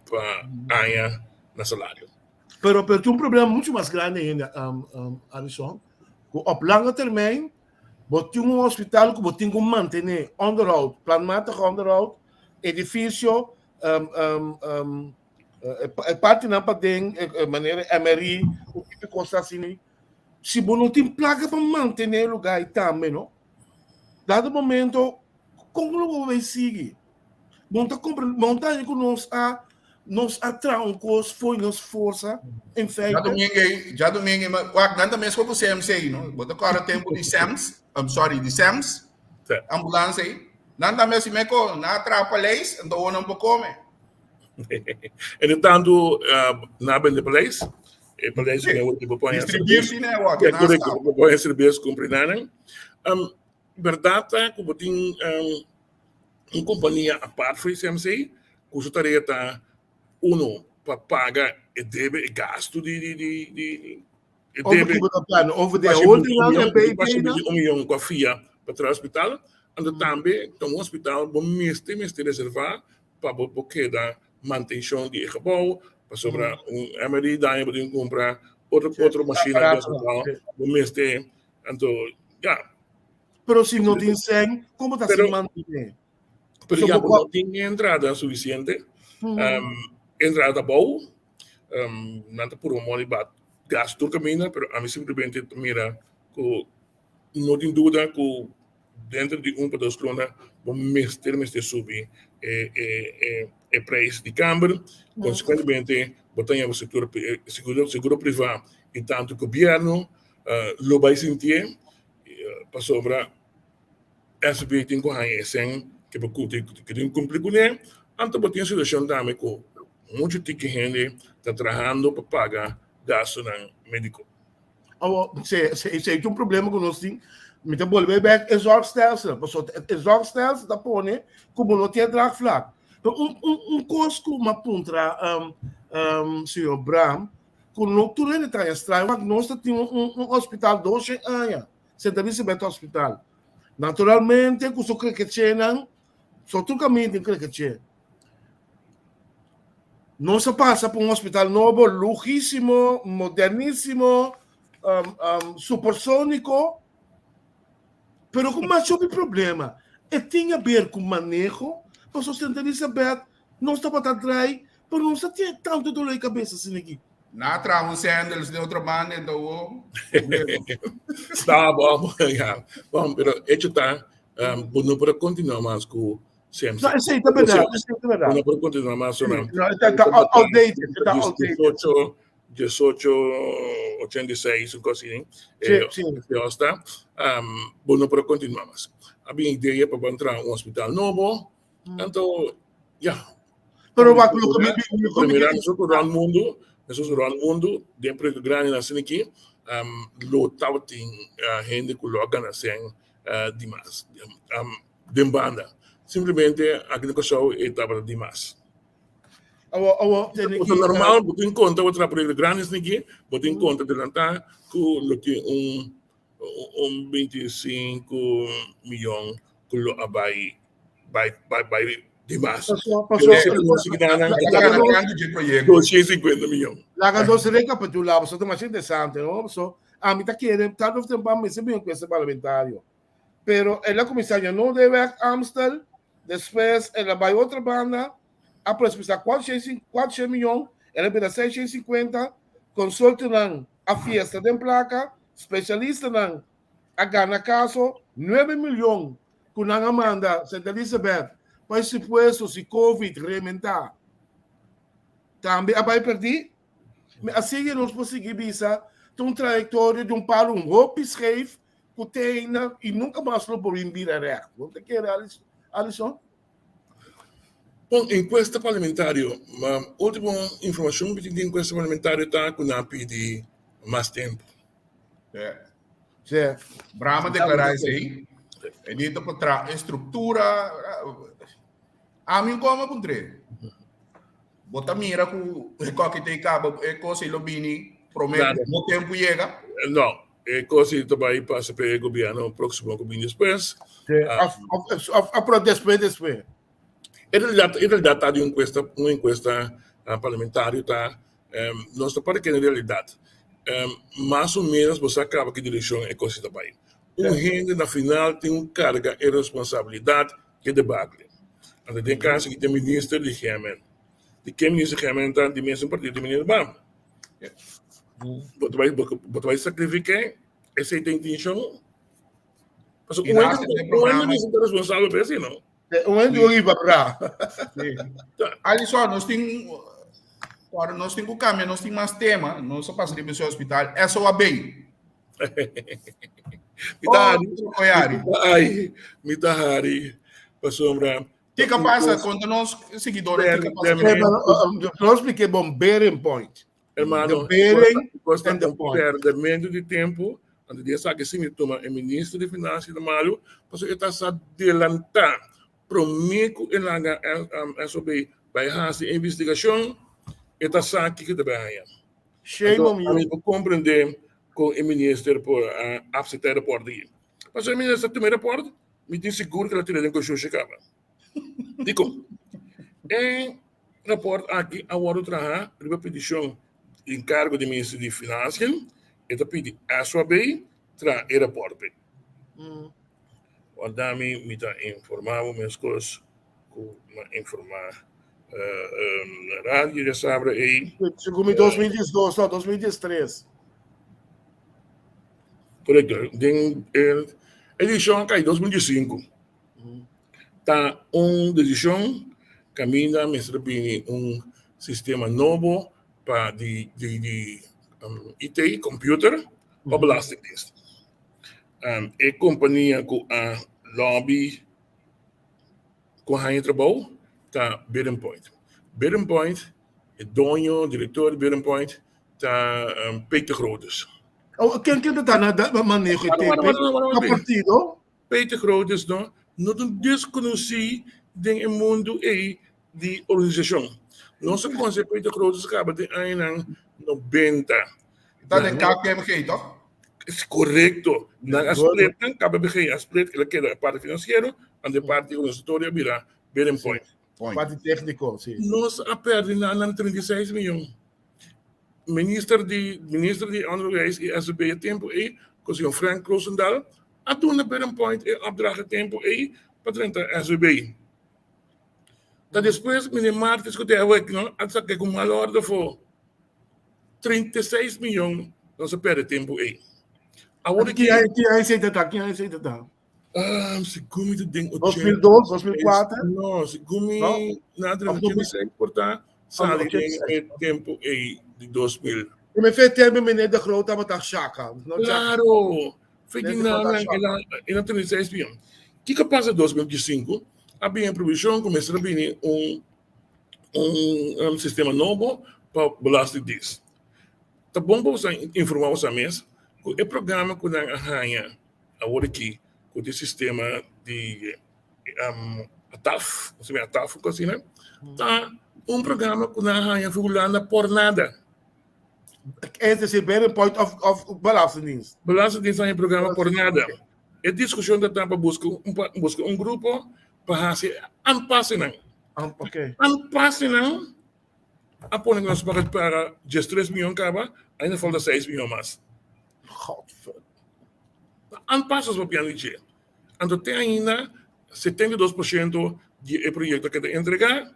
E: para ganhar no salário.
C: Pero tem problema muito mais grande ainda, Alisson. Op lange termijn, botin hospital que botin manter onderhoud, planmatig onderhoud, edifício, parte não para tem maneira MRI, o que custa assim. Se você não tem placa para manter o lugar e também, não? Dado momento, como vai seguir? Montanha que nos atrancos foi nos força em feita.
D: Já domingo, mas nada mesmo como o CMC, não? Bota agora tempo de SAMS, de SAMS, ambulância aí. Nada mesmo me na atrapalhais, então não pode comer.
E: Entretanto, na bem de place, e place que eu tipo põe
D: distribuir, né?
E: Que é correto, que põe serviço compreendem. Verdade, como tem uma companhia a parte foi CMC, cuja tarefa uno para pagar e deve e gasto de
C: over the holding on the baby,
E: milhão com a FIA para o hospital, e também tem um hospital bom mestre reservar para porque da manutenção de gebouw, para sobrar MRI daí para comprar outra máquina do hospital, bom mestre, então já.
C: Pero se não tem sangue, como está se mantendo?
E: Pero já não tem entrada suficiente, entrada boa, nada por money bat gasto caminha, pero a mim simplesmente mira que não tem dúvida que dentro de para 2 kronas vamos mestre subir o preço de câmbio, consequentemente botar o setor seguro privado e tanto o governo lo vai sentir para sobrar essa tem com a ESN que tem cumprir com ele, então botar a situação também com muito de gente está trabalhando para pagar gasto médico.
C: Se é um problema que nós temos, me tem volver back exhauststelsel, porque exhauststelsel da pone como não tem drag flag. Coisa que uma puntra, senhor Bram, que não tudo ele está estranho, mas nós temos hospital 12 anos, Santa Elizabeth Hospital. Naturalmente, que só crê que tinha, só tu caminho crê que tinha. Não se passa por hospital novo, lujíssimo, moderníssimo, supersônico, pero com mais um problema. E tem a ver com manejo, para Santa Elizabeth não estava atrás, mas não se tinha tanto dor de cabeça assim aqui.
D: Na trago sandals de outra banda, então...
E: Tá bom, já. Bom, pero hecho está, não para continuar mais com CMC.
C: Não, isso é verdade,
E: Não para continuar mais com...
C: Está outdated, está outdated.
E: 1886, coisa assim. Sim. Está, não para continuar mais. A minha ideia para entrar em hospital novo, então, já.
C: Pero vai
E: primeiro, nós no mundo, dentro do grande nação aqui, lotava tem gente que logo nascem demais, de banda. Simplesmente a educação estava demais. O normal, botar em conta outra projeto grande aqui, botar em conta de lançar que tem 25 milhões que lo vai demais. 250 milhões.
C: La quando si recapitulava, è stato interessante, no? So, a metà chiede, tanto tempo mi sembra in questo parlamentario. Pero la commissaria non deve a Amstel, después ela vai outra banda, a precisar 400 milhões, ela pede 650, consulta a fiesta de placa, especialista a gana caso, 9 milhões, que não manda Santa Elizabeth, para se puesto se Covid rementar. Também vai perder. Assim que nós conseguimos visa uma trajetória de palo, roupa scheef, que tem e nunca mais lo podemos vir a reto. Não te quer, Alisson?
E: Bom, enquesta parlamentar, a última informação que tem enquesta parlamentar está com a pedir mais tempo.
C: Certo.
D: Brahma declarar isso aí. É dito para estrutura. A mim como contra. Bota mira com o que tem cabo, é coisa lo bini promete no tempo chega.
E: Não, é coisa que vai passar para o governo próximo que vem depois.
C: Depois.
E: Ele data de uma enquesta parlamentar tá nós para que na realidade mais ou menos você acaba que direção é coisa também. Gente na final tem carga e responsabilidade que debacle. En dat caso que de minister de Gemen. De que minister Gemen dan die mensen partido de minister Bam. Wat wij sacrificar essa intenção. Mas o ano é responsável por isso, não?
C: O ano é para
D: Ali só, nós temos o caminho, nós temos mais tema, nós só passamos no hospital, é só a bem.
E: Mitahari, pasombra.
D: O que passa quando nós seguidores?
C: Nós expliquei bearing point.
E: Hermano, costa um perdimento de tempo. Antes de saber se me toma o ministro de Finanças de Malo, porque ele está se adelantar. Prometo que ele sobre a investigação, ele está sabendo que ele vai.
C: Shame on you.
E: Eu compreender com o ministro por aceitar o repórter aí. Mas o ministro tomou o repórter, me diz seguro que ele tirou com o show chegava. Digo, em repórter aqui, agora trabalhar, a petição encargo do ministro de Finanças, ele pede a sua bem, tra o repórter. O Adami me está informando, minhas coisas, informar na rádio, já sabe aí.
C: Chegou em 2012, não, 2013.
E: Correto. A edição cai em 2005. Tá decisão caminha, mas sistema novo para de IT, computer, para belastingdienst. A companhia com a lobby com a trabalho tá Bearing Point. Bearing Point, o dono, diretor de Bearing Point, tá Peter Grotes.
C: Quem está na maneira de ter partido?
E: Peter Grotes não desconhece do mundo de organização. Nosso conceito Peter Grotes acaba de ano 90.
D: Então, em KPMG, toch?
E: É correto. Na split, KPMG, a split, ele quer a parte financeira, e a parte organizatória vira Bearing Point.
C: Parte técnico, sim.
E: Nós perdemos 36 milhões. Ministro de Onderwijs e SB tempo com o senhor Frank Roosendal, a toen na Bearing Point opdracht tempo para a SB. Depois, meneer Maarten discuteerde ik até que com uma ordem for 36 milhões, nós perdemos tempo Agora
C: que aceita tá?
E: Segundo me ding
C: 2012, 2004?
E: Não, segundo me nada de portar, sabe tempo de 2000.
C: E me fez ter meneer de Groot met haar chaka.
E: Claro, fez na 36 milhões. O que passa em 2005? Havia a previsão começar a vir sistema novo para belastingdienst. Tá bom para você informar os amigos que o programa que nós arranha agora aqui com o sistema de ATAF, você vê ATAF, assim, né? Tá programa que nós arranha fulana por nada.
C: Esse é o Bearing Point of Belastingdienst.
E: Belastingdienst é um programa por nada. É discussão da para buscar grupo para fazer anpassing. Anpassing, após nós para 3 milhões caba, ainda falta 6 milhões mais. Anpassas para o piano de então tem ainda 72% do projeto que tem entregar,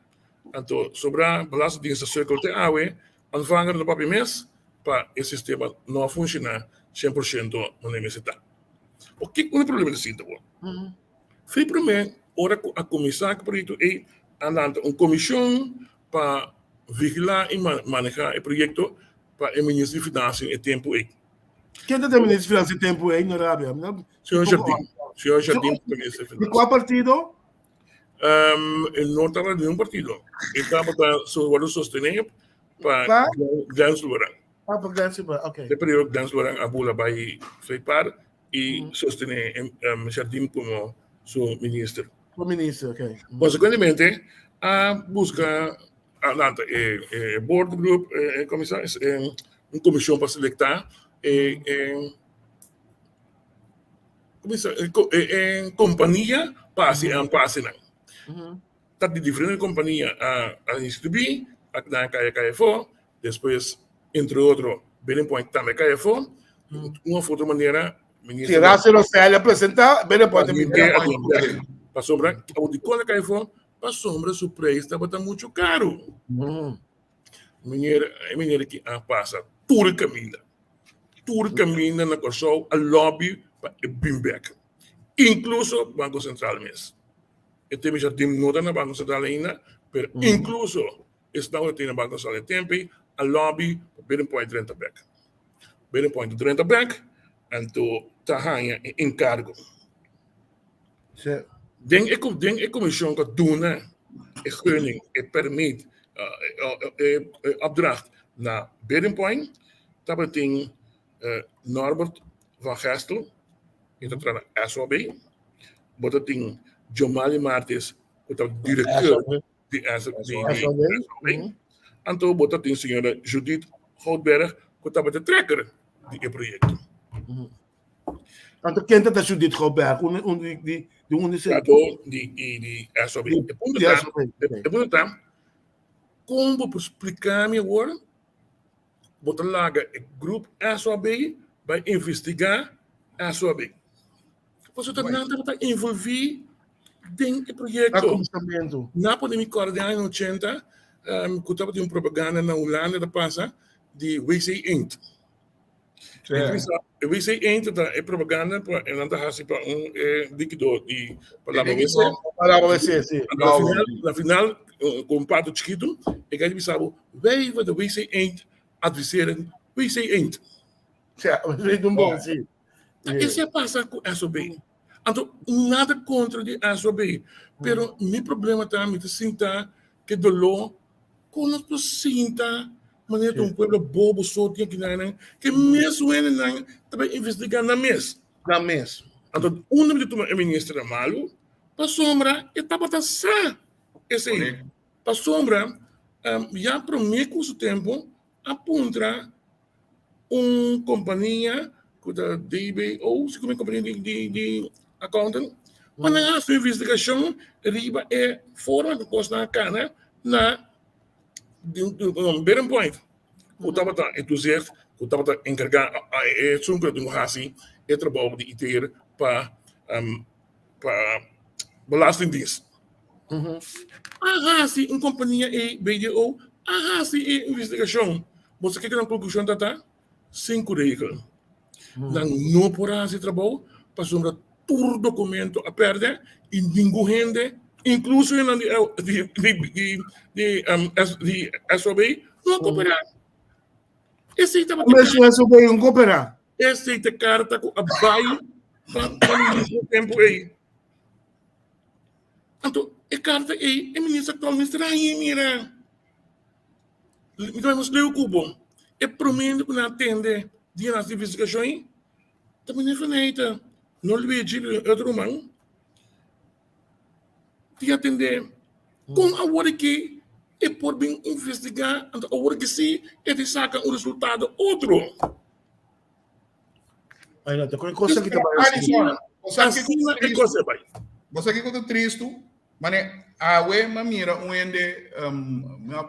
E: então sobra belastingdienst cirkel te awe, aanvanger no papel mês para esse sistema não funcionar 100% na universidade. O que é o problema desse então? Primeiro, ora a comissão que projeto é andando uma comissão para vigilar e manejar o projeto para o ministro de Finanças em tempo
C: Quem é o ministro de Finanças em tempo na Arábia?
E: Senhor Jardim,
C: de qual partido?
E: Ele não estava de partido. Ele estava para sostener para Gans Loran.
C: Para Gans Loran, ok.
E: De período Gans Loran abula vai flipar e sostener Jardim como seu ministro.
C: O ministro, ok.
E: Consequentemente, a busca board group, uma comissão para seletar companhia para se anpassar. Tá de diferente companhia a instituir, a caia for, depois entre outro, Bearing Point também caia for, uma outra maneira,
C: tirar-se o CL apresentar, Bearing Point
E: para sobrar, o de quando caia for, para sombra su preço estava muito caro.
C: Hum.
E: Mineira que passa tudo caminha na Corsol, a lobby para Bimbeck. Incluso Banco Central mesmo. Eu tenho já tem nota na Banco Central ainda, mas incluso estão tem na Banco Central tempo a lobby para Bidden Point 30 back. Bidden Point 30 back, então tá ganha encargo.
C: Sim.
E: Den a comissão que doen, gunning, permit, opdracht naar Bidden Point, dat betekent Norbert van Gestel, in het trana SOB, dat betekent Jomali Martins, dat directeur die SOB, en toen dat betekent senhora Judith Goudberg, dat betekent trekker die project.
C: Tanto quem está Judith Goldberg, de onde se...
E: Die SOB. Eu vou notar, como para explicar-me agora, botar lá o grupo SOB vai investigar SOB. Você está envolvido dentro do projeto. Na pandemia coordenada em 80, eu estava de propaganda na Holanda da passa de WC Inc. WC Inc é propaganda para não dar para líquido de palavra WC. Na final, com um pato chiquito, e que sabe, vai para WC Inc adviseren WC Inc. Esse passa com SOB. Então, nada contra de SOB, pero meu problema também é sentar que dolor quando tu sinta maneira um povo bobo só tinha que mesmo ele não também investigar na mês. Então, um de tomar ministro malo, para sombra e tá para sa esse aí. Para sombra, já para mim com o tempo aponta companhia com a DBO, se como companhia de accountant, quando a sua investigação riba é fora que custa na cana na Bidden Point. O estava entusiasta, o estava encarregado, é sunker de Mohasi, é trabalho de ITER para belastingdienst. Ahasi, uma companhia é BDO, ahasi é investigação. Você quer que na conclusão está? 5 regras. Não porá esse trabalho, para sombra todo documento a perder, e ninguém gente, incluso de SOB, não cooperar. Esse estava
C: Mas SOB não cooperar.
E: Esse é a carta com a baia para o tempo aí. Então, a carta aí, o ministro atual, ministro aí, mira. Então, vamos ler o cubo. É prometo que não atende de nas investigações, também não é feita. Não lhe digo outro irmão. De atender. Com a hora que é por bem investigar, a hora que sim, é de sacar um resultado outro.
C: Aí não, tem coisa que
D: Você aqui quando triste, mas a ué mamira uende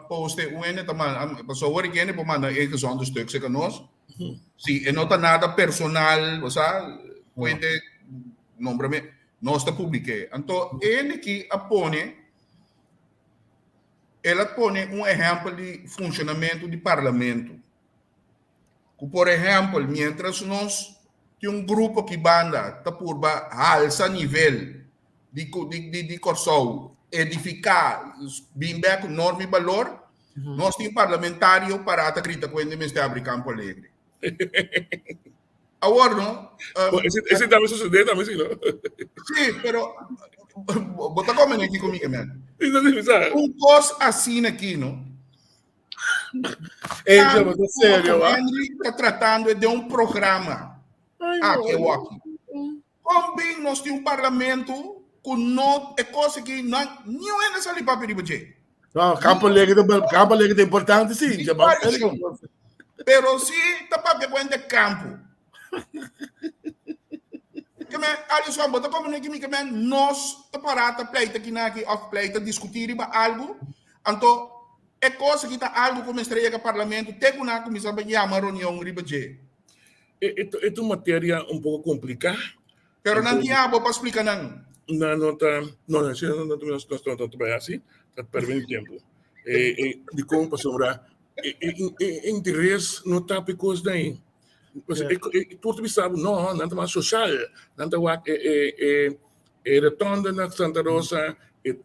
D: poste uende também passou hora que ele por mandar é que são dos textos que nós se não tá nada personal você uende nome nós está publiquei então ele que apone ela põe exemplo de funcionamento do parlamento por exemplo mientras nós tem grupo que banda tá por alça nível de Corsol edificar bimbeco norma e valor nós temos parlamentário para a grita quando me está abrindo Campo Alegre agora não
E: esse também sucede também sim não
D: sim pero bota como aqui comigo mesmo coisa assim aqui não
C: sério
D: está tratando de programa que eu aqui como nós temos parlamento com não é coisa que não é nessa ali para pedir
C: não Campo Alegre é importante sim
D: pero se tá para que de campo que me ali só bota como nem que nós tá parada pleita aqui na aqui off pleita discutir algo então é coisa que tá algo como estreia que parlamento tem uma comissão para chamar reunião ribaje
E: é uma matéria um pouco complicada
D: pero não tinha para explicar não
E: na nota, não trabalhar assim, está perdendo tempo. De como para interesse no tópicos daí. Tudo sabe, não mais social, não retorno na Santa Rosa,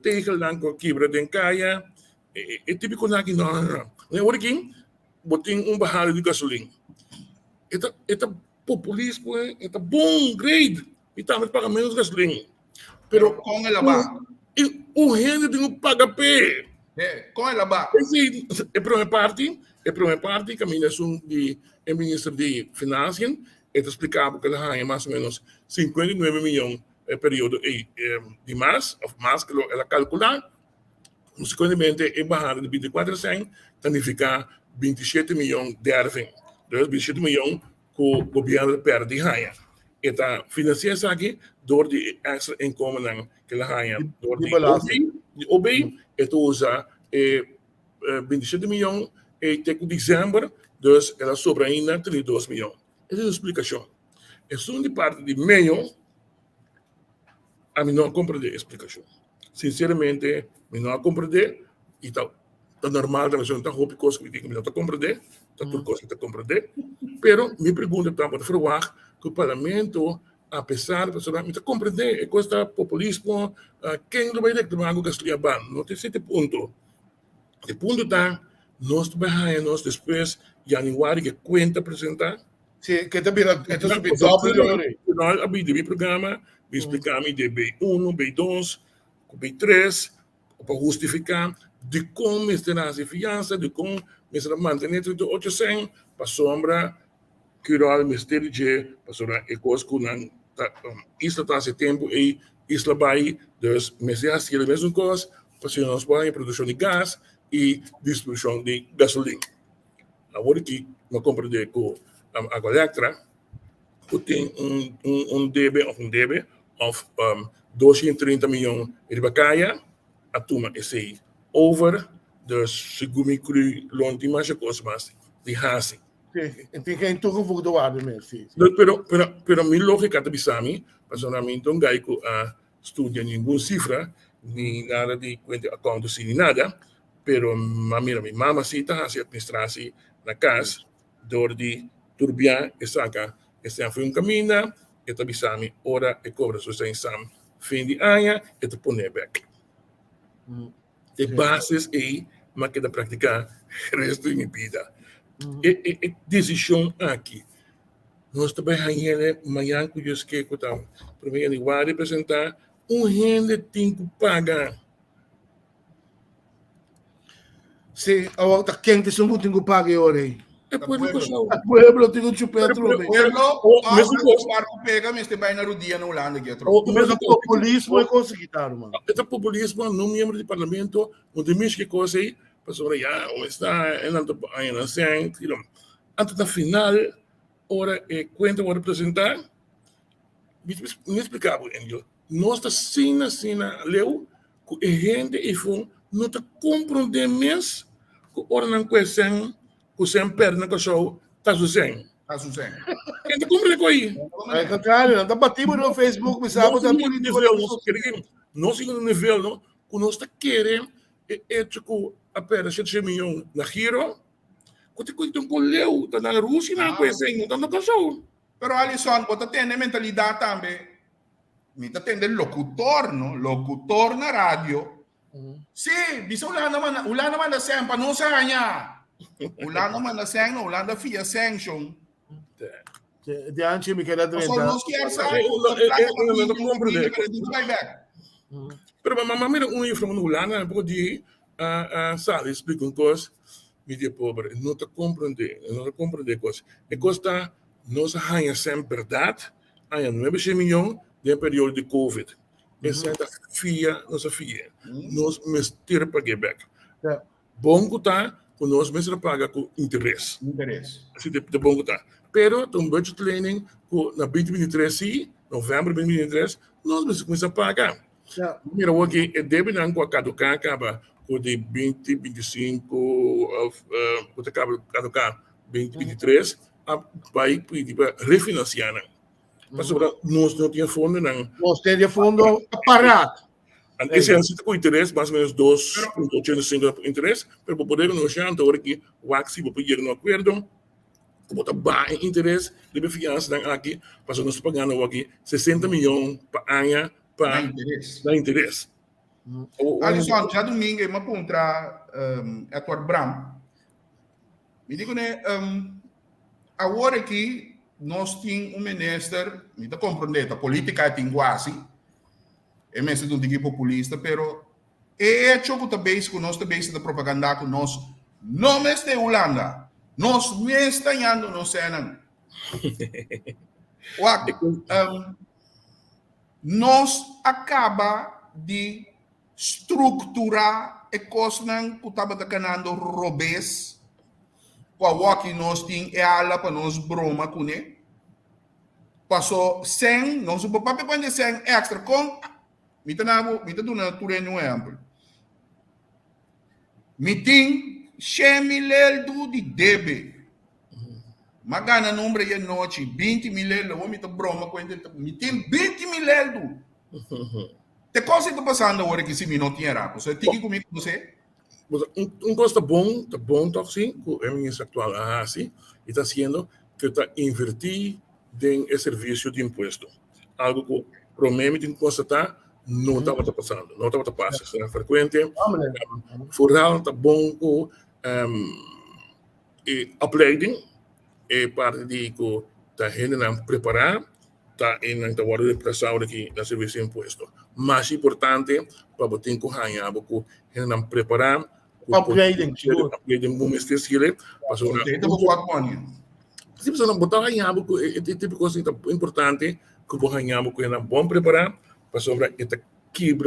E: tegel lang ko kibra den kaya, típico na aqui não. Agora aqui, botem barril de gasolina. Ita populismo, ita bom grade, e também paga menos gasolina.
D: Pero com ela ba?
E: O gente tem que pagar pé.
D: Com ela ba?
E: Sim, a primeira parte, caminhação de ministro de Finanças, explicava que ela ganha mais ou menos 59 milhões período de março, que ela calcular, consequentemente, é barrada de 24 cent, significa 27 milhões de arvem. Então, 27 milhões que o governo perde ganha. Eta financia aqui, door de extra inkomen que ela ganha, door de OB, eta usa 27 milhões até dezembro, dus ela sobra ainda 32 milhões. Essa é a explicação. A segunda parte de meio, a mim não compreender a explicação. Sinceramente, eu não compreender, e tá normal, mas eu não estou coisa que eu não compreender, tá tudo coisa que eu compreender, pero me pergunta também para falar que o parlamento, apesar de pessoas não compreender, é coisa populismo, quem não vai ter que tomar algo que é bom, não tem esse ponto. O ponto está, nós trabalhamos depois de janeiro que conta apresentar.
C: Sim, que também é doble.
E: Nós abrimos o programa, explicamos de B1, B2, B3, para justificar de como será a fiança, de como será manter 38%, para sombra que o Ministério de para a coisa que isla está esse tempo e isla vai, dus meses assim, a mesma coisa, para nós vai produção de gás e distribuição de gasolina. Agora que não compreender que a Electra tem DB of 230 milhões de bacana, a turma é over, dus segundo me loon die mais coisa mais de hasi.
C: Tem geen toegevoegde waarde meer, sim.
E: Pero mi lógica te bisami, personalmente un gaico a estudiar ninguna cifra, ni nada de cuenta accounts ni nada, pero mira, mi mamacita hace administración na casa, door die turbia e saca, este foi caminho, e te bisami, ora e cobra so sem sam, fim de ano, e te pone back. De bases e, mas que da praticar o resto de minha vida. E decisão aqui. Nós também ganhamos amanhã que eu esqueci que estamos. Primeiro, eu vou representar gente tem que pagar.
C: Sim, a quem tem que pagar hoje.
E: É por isso que
C: O pueblo tem que chupar tudo.
D: O pueblo pega, mas tem vai na rodia na Holanda que é troco.
C: Mas o populismo é conseguido, mano.
E: Esse populismo, não membro do parlamento, não tem mais que coisa aí, pessoa já, onde está, ainda assim, antes da final, ora, quando eu vou representar, me explicava, nós está sina, leu, que a gente, não está compreendendo mesmo, que ora não conhecem, que sempre perna que show, está sucedendo.
D: Está sucedendo.
E: Quem te compreende com aí?
C: É contrário, não batimos no Facebook, me sabe, da política.
E: Nós no nível, não, que nós está querendo, é tipo, apenas 7 milhões na giro, que tem que leu, está na Rússia, não conhecem, não está na show.
D: Pero Alisson, você tem a mentalidade também. Me tem locutor, no? Locutor na rádio. Sim, bisa ulan naman na siyang panusa niya. Ulan naman na siyang, ulan na fiya siyang siyong.
C: De antes me queria
D: Só
C: doença.
D: nós que é
E: Pero mira, from Holanda, porque sabe, explica coisa, mídia pobre, não está compreender coisa. E costa, nós ganhamos sempre verdade, há 9 milhões de período de Covid. Essa é a FIA, nossa FIA. Nós mestre para back. Bom que tá, que nós mestre paga com interesse. Assim de bom que tá. Pero tem budget training que na 2023, sim, novembro de 2023, nós mestre começamos a pagar. Mira, o que deve não com a caducar acaba com de 2025, que acaba caducar 2023, vai pedir para refinanciar. para sobre nós não tinha fundo não.
C: Nós temos fundo parado.
E: Esse ano se com interesse, mais ou menos 2,85 interesse, mas para poder negociar, então aqui o Axi para poder no acordo, como está baixo interesse, de fiança aqui, para nós pagando aqui 60 milhões para ano para interesse.
D: Alisson, já domingo eu me encontrar Edward Bram. Me digo né, agora aqui nós temos ministro, me está compreendendo, a política tem quase, é mesmo de um tipo populista, pero é choco também com nós também da propaganda com nós, não mesmo de Holanda, nós mesmo estamos no cena. Nós acaba de estruturar a coisa que estava ganhando robês, com a que nós tínhamos ela para nós broma com ele. Passou 100, nós o papai põe 100 extra com me está dando turno um exemplo. Me tem 100 mil de débito. Magana número de noite 20 mil, eu me está broma com ele. Me tem 20 mil. Te coisa está passando agora que se me não tinha rap. Você tem que comigo com você?
E: Coisa bom, tá sim, com o ministro atual assim, e está sendo que está invertir em serviço de imposto. Algo que provavelmente tem que constatar não estava passando, não estava passando, era frequente. Vooral está bom com opleiding, é parte de que está ainda preparar, está ainda agora de pressão aqui no serviço de imposto. Mais importante, para botar com ganhar, porque ainda preparar,
C: Upgrading,
E: como este estilo, passou na. Se você não botar ganhar, porque é tipo de coisa importante que você ganhar, porque ainda bom preparar. Para sobre esta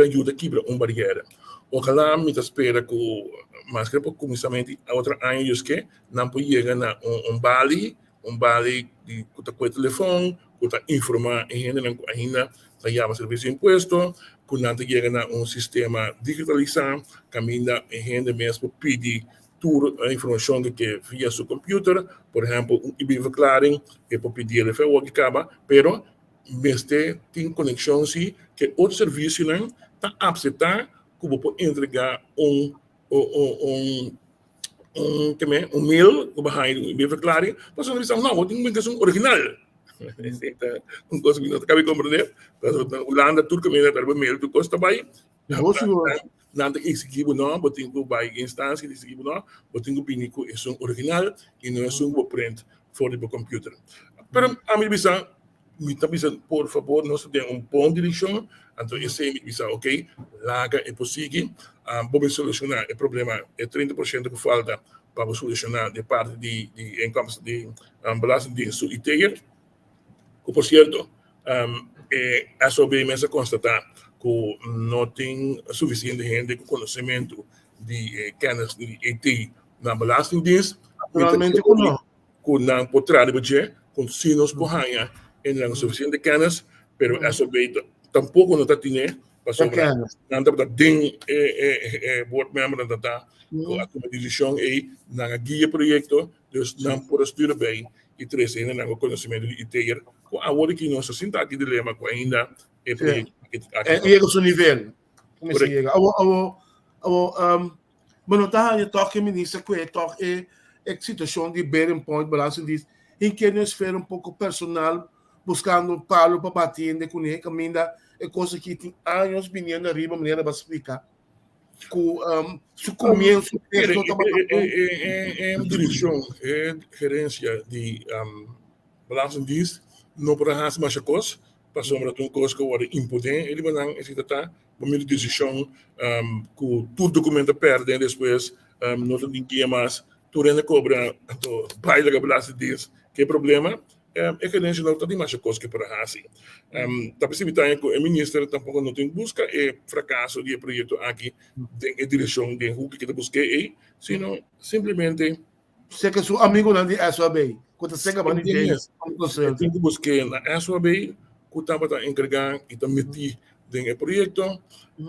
E: ajuda a barreira. Ojalá me espera que mais que começamento a outra anos que não pode chegar na bali de com o telefone, que informar ainda já serviço de imposto, que não chega na sistema digitalizado, caminha ainda mesmo pedir toda a informação que via seu computer, por exemplo, IB-verklaring, que pode pedir o que acaba, pero este tem conexão sim que outro serviço não está aceitar como pode entregar mail que vai me verklaring mas não dizem não tem uma questão original coisa que não acaba de compreender Holanda turco me dá mail tu costa vai não tem executível não botem que vai instância executível não botem que pinico é original e não é print for the computer pero a mim bisa me está pensando, por favor, nós temos bom direção, então eu sei, me diz, ok, larga é possível, vamos solucionar o problema, é 30% que falta para solucionar de parte de incomes de belasting de sua ITER, que, por certo, a SOB mesmo constatar que não tem suficiente gente com conhecimento de kennis de IT na belastingdienst,
C: naturalmente que
E: não pode trazer, com sinos por ganhar, não suficiente kennis, pero a SOB tampoco não está tendo para sobre não está ding board member não está a decisão é na guia projeto, dus não pode estudar bem e trazer ainda não conhecimento de ITER, com a hora que nós sentar aqui dilema com ainda é projeto
C: chega ao seu nível como se chega mas tá eu toque ministro que toque é situação de bearing point balanço diz em que nós esfera pouco personal buscando palo para bater de cunha caminho é coisa que tem anos vindo arriba maneira para explicar com su comienzo
E: direção gerência de belastingdienst não para fazer mais coisas para sombra de coisa que agora impotente ele vai dar esse tá uma decisão que tudo documento perde depois não tem ninguém mais tu ainda cobra to baila que belastingdienst que problema é que não tem mais coisas que para fazer tá percebendo que o ministro tampouco não tem busca fracasso de projeto aqui tem a direção de o que busca sino simplesmente
C: sei que seu amigo não é SOB quando chega para ninguém
E: tem que buscar na SOB que estava encarregado e está metido em projeto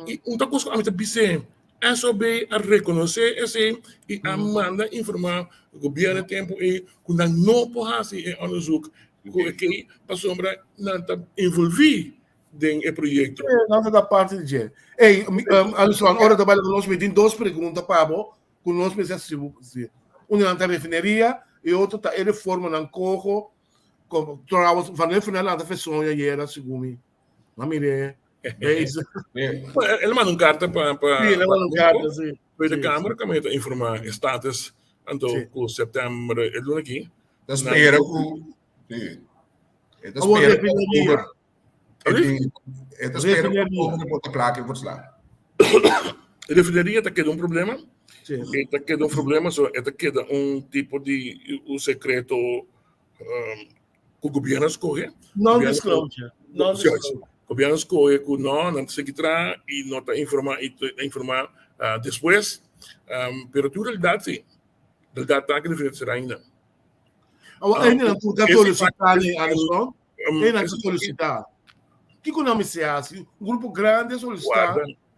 E: e outra coisa que a gente a SOB a reconhecer esse e a mandar informar o governo tempo e quando não pode fazer onderzoek que para sombra não tá envolvido em projeto.
C: Nada da parte de gente. Ei, Alisson, hora de trabalho nós tem duas perguntas para você, que nós precisamos fazer. Uma na refineria e outra tá ele forma na corro, como trabalhamos, van final da feição e era segundo. Na mire. Beijo.
E: Ele manda carta para
C: Sim, ele manda carta, sim.
E: Para a Câmara, que me informar status, então, com setembro, é do aqui.
D: Espera que... Sim.
C: A refineria.
D: Espera que o bota placa e vou lá.
E: A refineria está quedando problema.
C: Sim.
E: Está quedando um problema, está quedando tipo de secreto que o governo escolhe.
C: Non-disclosure.
E: O governo escolhe que não se quitar e não está informar depois. Pero tu realidade, sim. Realidade está que não será ainda.
C: Ainda não está solicitando, Alisson? Ainda não solicitar. O que nome se acha? Um grupo grande solicitar.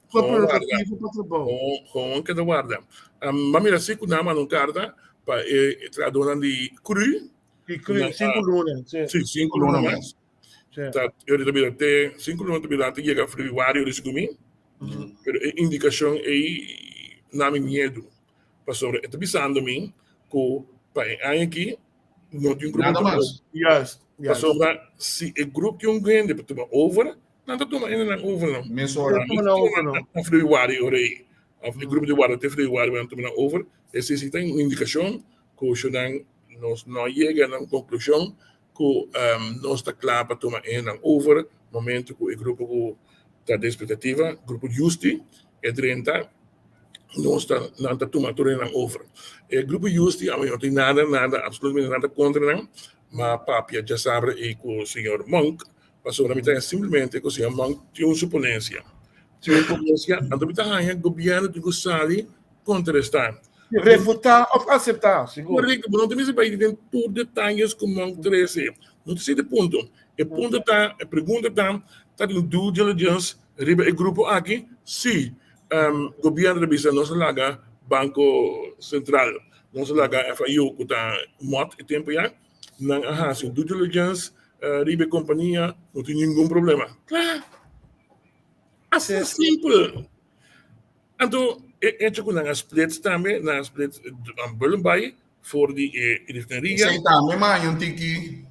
C: Foi prerrogativo para o trabalho.
E: Com que da guarda. Mas mira, se não manda carta para traduzir de cru.
C: E cru, 5 lunas.
E: Sim, 5 lunas mais. Eu também até 5 lunas também até chega a februário de comigo. Pero a indicação é não me medo. Para sobre, está pensando mim que para aqui não tem grupo.
D: Nada mais.
C: Yes.
E: Para sobre, se o grupo tem grande para tomar over, não está tomando ainda não over não.
D: Mesora.
E: Não februário aí. O grupo de guarda até februário vai tomar over. Esse sim tem uma indicação que o senhor não chega na conclusão que não está claro para tomar ainda over. Momento que o grupo está de expectativa, grupo Justi é 30. Não está tomando ainda over. O grupo Justi, não tem nada, absolutamente nada contra não. Mas papia já sabe e com o senhor Monk, passou na mitad simplesmente que o senhor Monk tinha uma suponência. Tinha uma suponência, então o governo de Gusali contrastar.
C: Refutar ou aceitar, seguro.
E: Não tem mais para ir em todos os detalhes que o Monk trouxe. Não tem esse ponto. O ponto está, a pergunta está em due diligence, o grupo aqui, sim, o governo de não se larga Banco Central, não se larga FIU, que está morto e tempo já. Não há due diligence, ribe companhia, não tem nenhum problema. Claro. Assim simples. Então, é que nós splits também, nós splits aan Bullenbay voor die refineria.
D: Sem também, mas um tiki.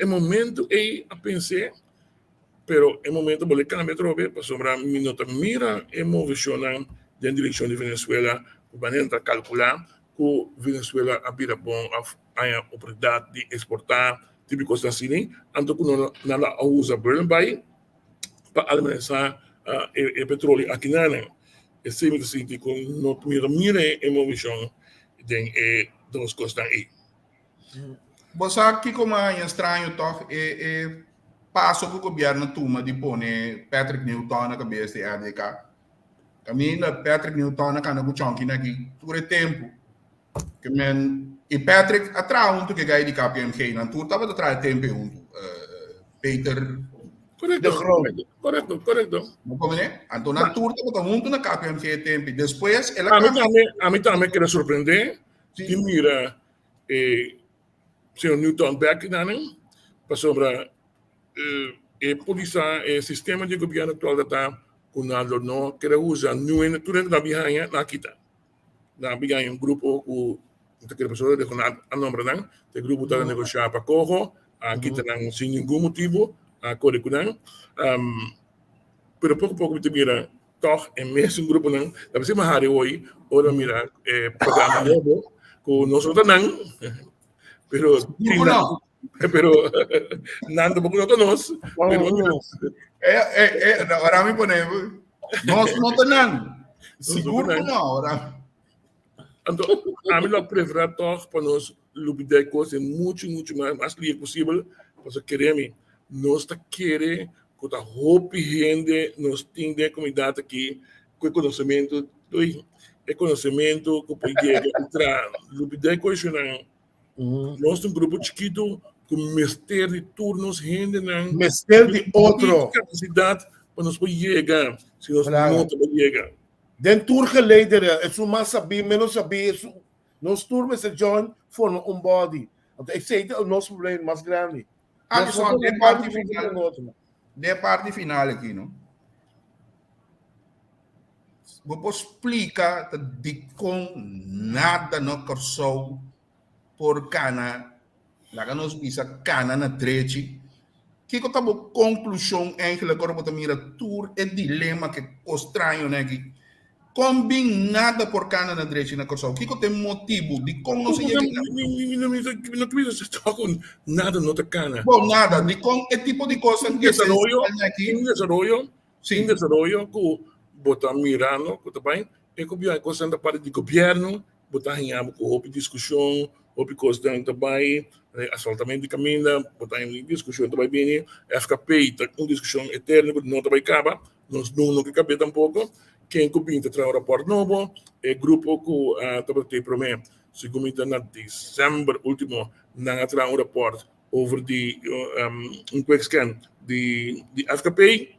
E: É momento a pensar, pero é momento para cambiar trobe para sobrar minuto mira e movisionar na direção de Venezuela. O banenta calcular que Venezuela abrirá bom a oportunidade de exportar típicos assim, então que não usa Bullenbay para alimentar o petróleo aqui na área. É sempre assim que não mira a movição de duas coisas aí.
D: Você aqui como é estranho toch passo que o governo toma de pôr Patrick Newton na cabeça de ADK. Camila Patrick Newton na cana com chonky aqui por tempo que men e Patrick atrás que gai de KPMG na tour tava atrás tempo Peter
E: Correto.
D: Não como né? Então na tour tava junto na KPMG tempo depois ela
E: a mim também quer surpreender que mira senhor Newton Beck para sobre polícia sistema de governo atual está quando não quer usar não tudo na bihanha na kita na bihanha grupo o que pessoa de a nome não o grupo está negociar para corro aqui não sem nenhum motivo a curriculum pero pouco te mira toch é mesmo grupo não deve ser mais hoje ora mira programa novo com nós não pero nada pouco nós
D: ahora me ponemos nós não tenemos seguro não ahora
E: então a mim lo prefiro toch para nós lubidar coisas muito mais livre possível porque queremos nós tá querer com a roupa gente nós tem de comunidade aqui com conhecimento é conhecimento que pode entrar lubidar coisas não nós temos um grupo chiquito com mestre de turnos gente não
C: mestre de outro
E: capacidade para nós poder chegar se nós não podemos chegar
C: den tour geleden is zo maar sabi menos sabi is Nós turmas se John formam um body. Então, esse é o nosso problema mais grande.
D: Alisson,
C: Nós
D: de
C: somos
D: parte
C: um
D: final.
C: outro.
D: De parte final aqui, não? Vou explicar de com nada no corso por cana, lá que nós visa cana na treche. Que que tá conclusão eigenlijk agora para mira tour é dilema que estranho né que combinada por cana na treche na corso. Que tem motivo de como não se chega.
E: Não precisa estar com nada no cana.
D: Bom, nada, de com é tipo de coisa que se
E: Em desarrollo,
D: Sim.
E: em desarrollo, que botar mirando, que também, é que a coisa da parte do governo, botar em aba com outra discussão, outra coisa também, asfaltamento de caminho, botar em discussão também bem, FKP, uma discussão eterna, que não também acaba, nós não que cabe tampouco, quem combina traz um rapport novo, é grupo que também tem promessa, se combina na dezembro último, não traz um rapport over um quick scan de FKP.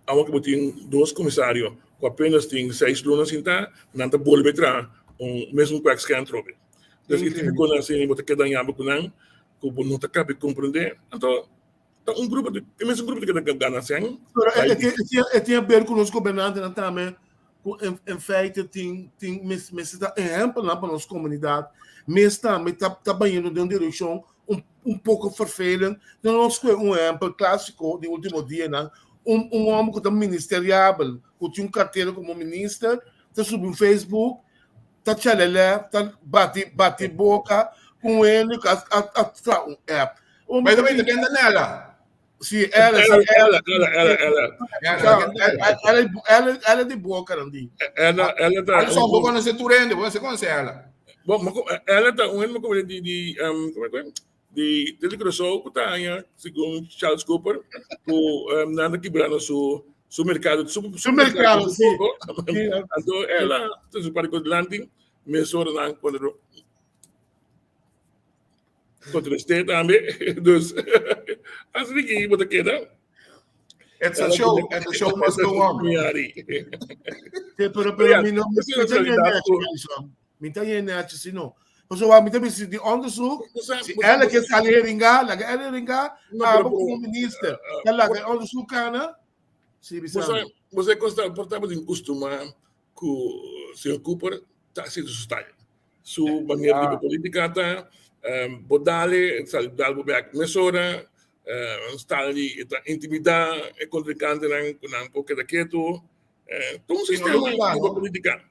E: Awak botin 2 comissários, com apenas tem 6 lunas em tá, não tá bolo betra, mesmo quick scan trobe. Então, isso tipo quando assim, você quer dar com não, que não tá cabe compreender. Então, grupo de, mesmo grupo de que ganha assim.
C: Tem a ver com os governantes também, em feito tem exemplo lá para nossa comunidade, mas também está indo de uma direção pouco vervelend. Nós temos exemplo clássico de último dia, né? Homem que está ministeriável, que tinha carteira como ministro, está subindo no Facebook, está tchalelé, está bate boca com ele, a um app.
D: Mas também depende nela.
C: Sim,
E: Ela
C: é de boa, Carandi.
E: Ela tá.
D: Alisson, vou conhecer Turende, você conhece ela.
E: Bom, ela tá uma coisa de telecriação que tá aí, segundo Charles Cooper, que nada quebrando o mercado,
C: Supermercado, sim.
E: Então, ela está super com landing, mesmo não quando contra o Estado também, dus assim que você queda.
D: It's a show, and the show must go on.
C: Pero mi tá net se não. Pues mi tá se de onderzoek, ela que salir ringa, la ela ringa, como ministro, ela que onderzoek kana. Sim,
E: Você consta portava de costuma que o senhor Cooper está sendo sustentado. Sua maneira de política tá bodale, sabe, dalbo back mesora, stali intimidar, contrincante não porque da quieto, todo sistema de política.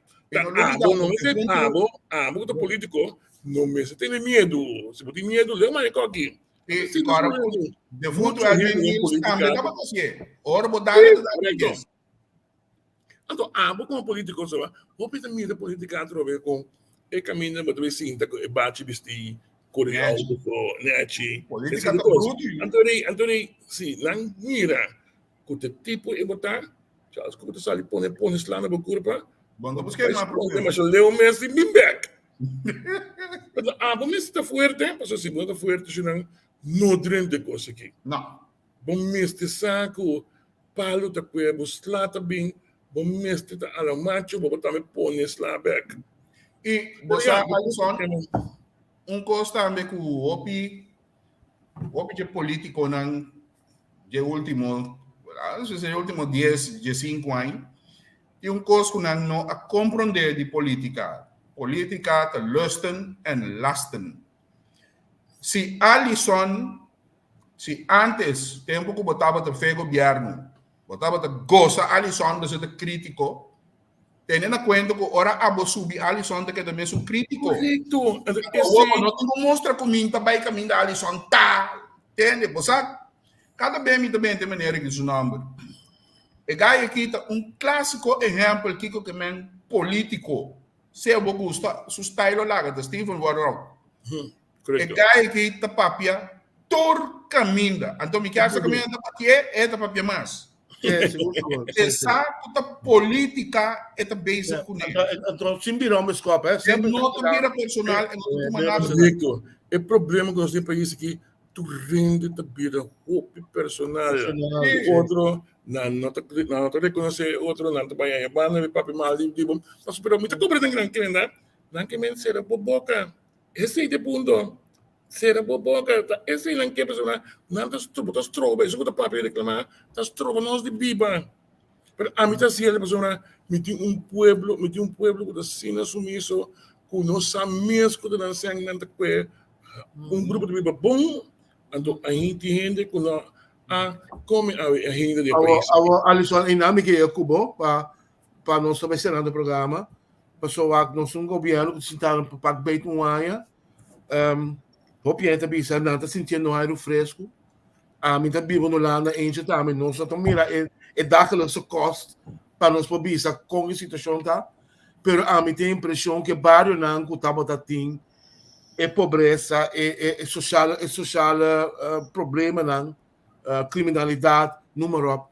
E: Abo do político não me tem medo, se tem medo, leu mais aqui.
D: E agora, de futuro, a gente também dá para você. Ora, bodale da
E: Então, abo como político, sabe? O que tem medo política trove com e caminha, mas também sinta que bate vesti Coreia, Neti.
D: Política tá bruto.
E: Antônio, sim, não mira. Com o tipo de botar, já as coisas ali põe lá na curva.
D: Vamos buscar mais problema.
E: Mas eu leio mesmo bem back. Abo me está forte, mas assim, não está forte, senão não drende coisa aqui.
D: Não.
E: Bom mestre saco, palo tá cuebo, slata bem, bom mestre tá alamacho, vou botar me põe lá back.
D: E você, Alisson, coisa também que o OPI de político não de último 10, 15 anos, e coisa que não a compreender de política. Política te lusten en lasten. Se Alisson, se antes, tempo que botava te fe governo, botava te goza Alisson de ser crítico, tendo em conta que ora abo subir Alisson de que também é um crítico.
E: Correto.
D: Não tenho mostra comigo também caminho da Alisson, tá? Entende? Você cada bem também tem maneira que seu nome. E gai aqui tá clássico exemplo que que men político. Se eu gosto, su style lá da Stephen Warren. E gai aqui tá papia tor caminho. Então me quer caminho da papia é da papia mais. Essa política é basic com ele.
C: Então, sim, virou uma escopa.
D: É não mira personal, é não nada.
E: Correto. O problema que nós temos país aqui, tu rende da vida roupa personal. Outro não te reconhece, outro não te vai a banda, papi mal, mas pero muita cobra tem grande, né? nankamente será boboca. Esse é o ponto. Será boboca. Esse é o que a pessoa não está trova. Isso que o papo reclamar, está trova nós de biba. Pero a mim está assim, a pessoa me tem um pueblo que está sumiso, que não sabe mesmo que não se ainda grupo de biba bom, então a gente gente que não come a gente de país.
C: Alisson, inami que eu cubo para nós também ser no programa, pessoa que nós governo que sentaram para pagar um ano, Hopienta bisa não está sentindo ar fresco. A mim também vivo no lado em que também nós estamos mira é dagelijkse kost para nós para bisa com a situação tá. Pero a mim tem a impressão que barrio não que tá tem é pobreza, é social problema não, criminalidade, número.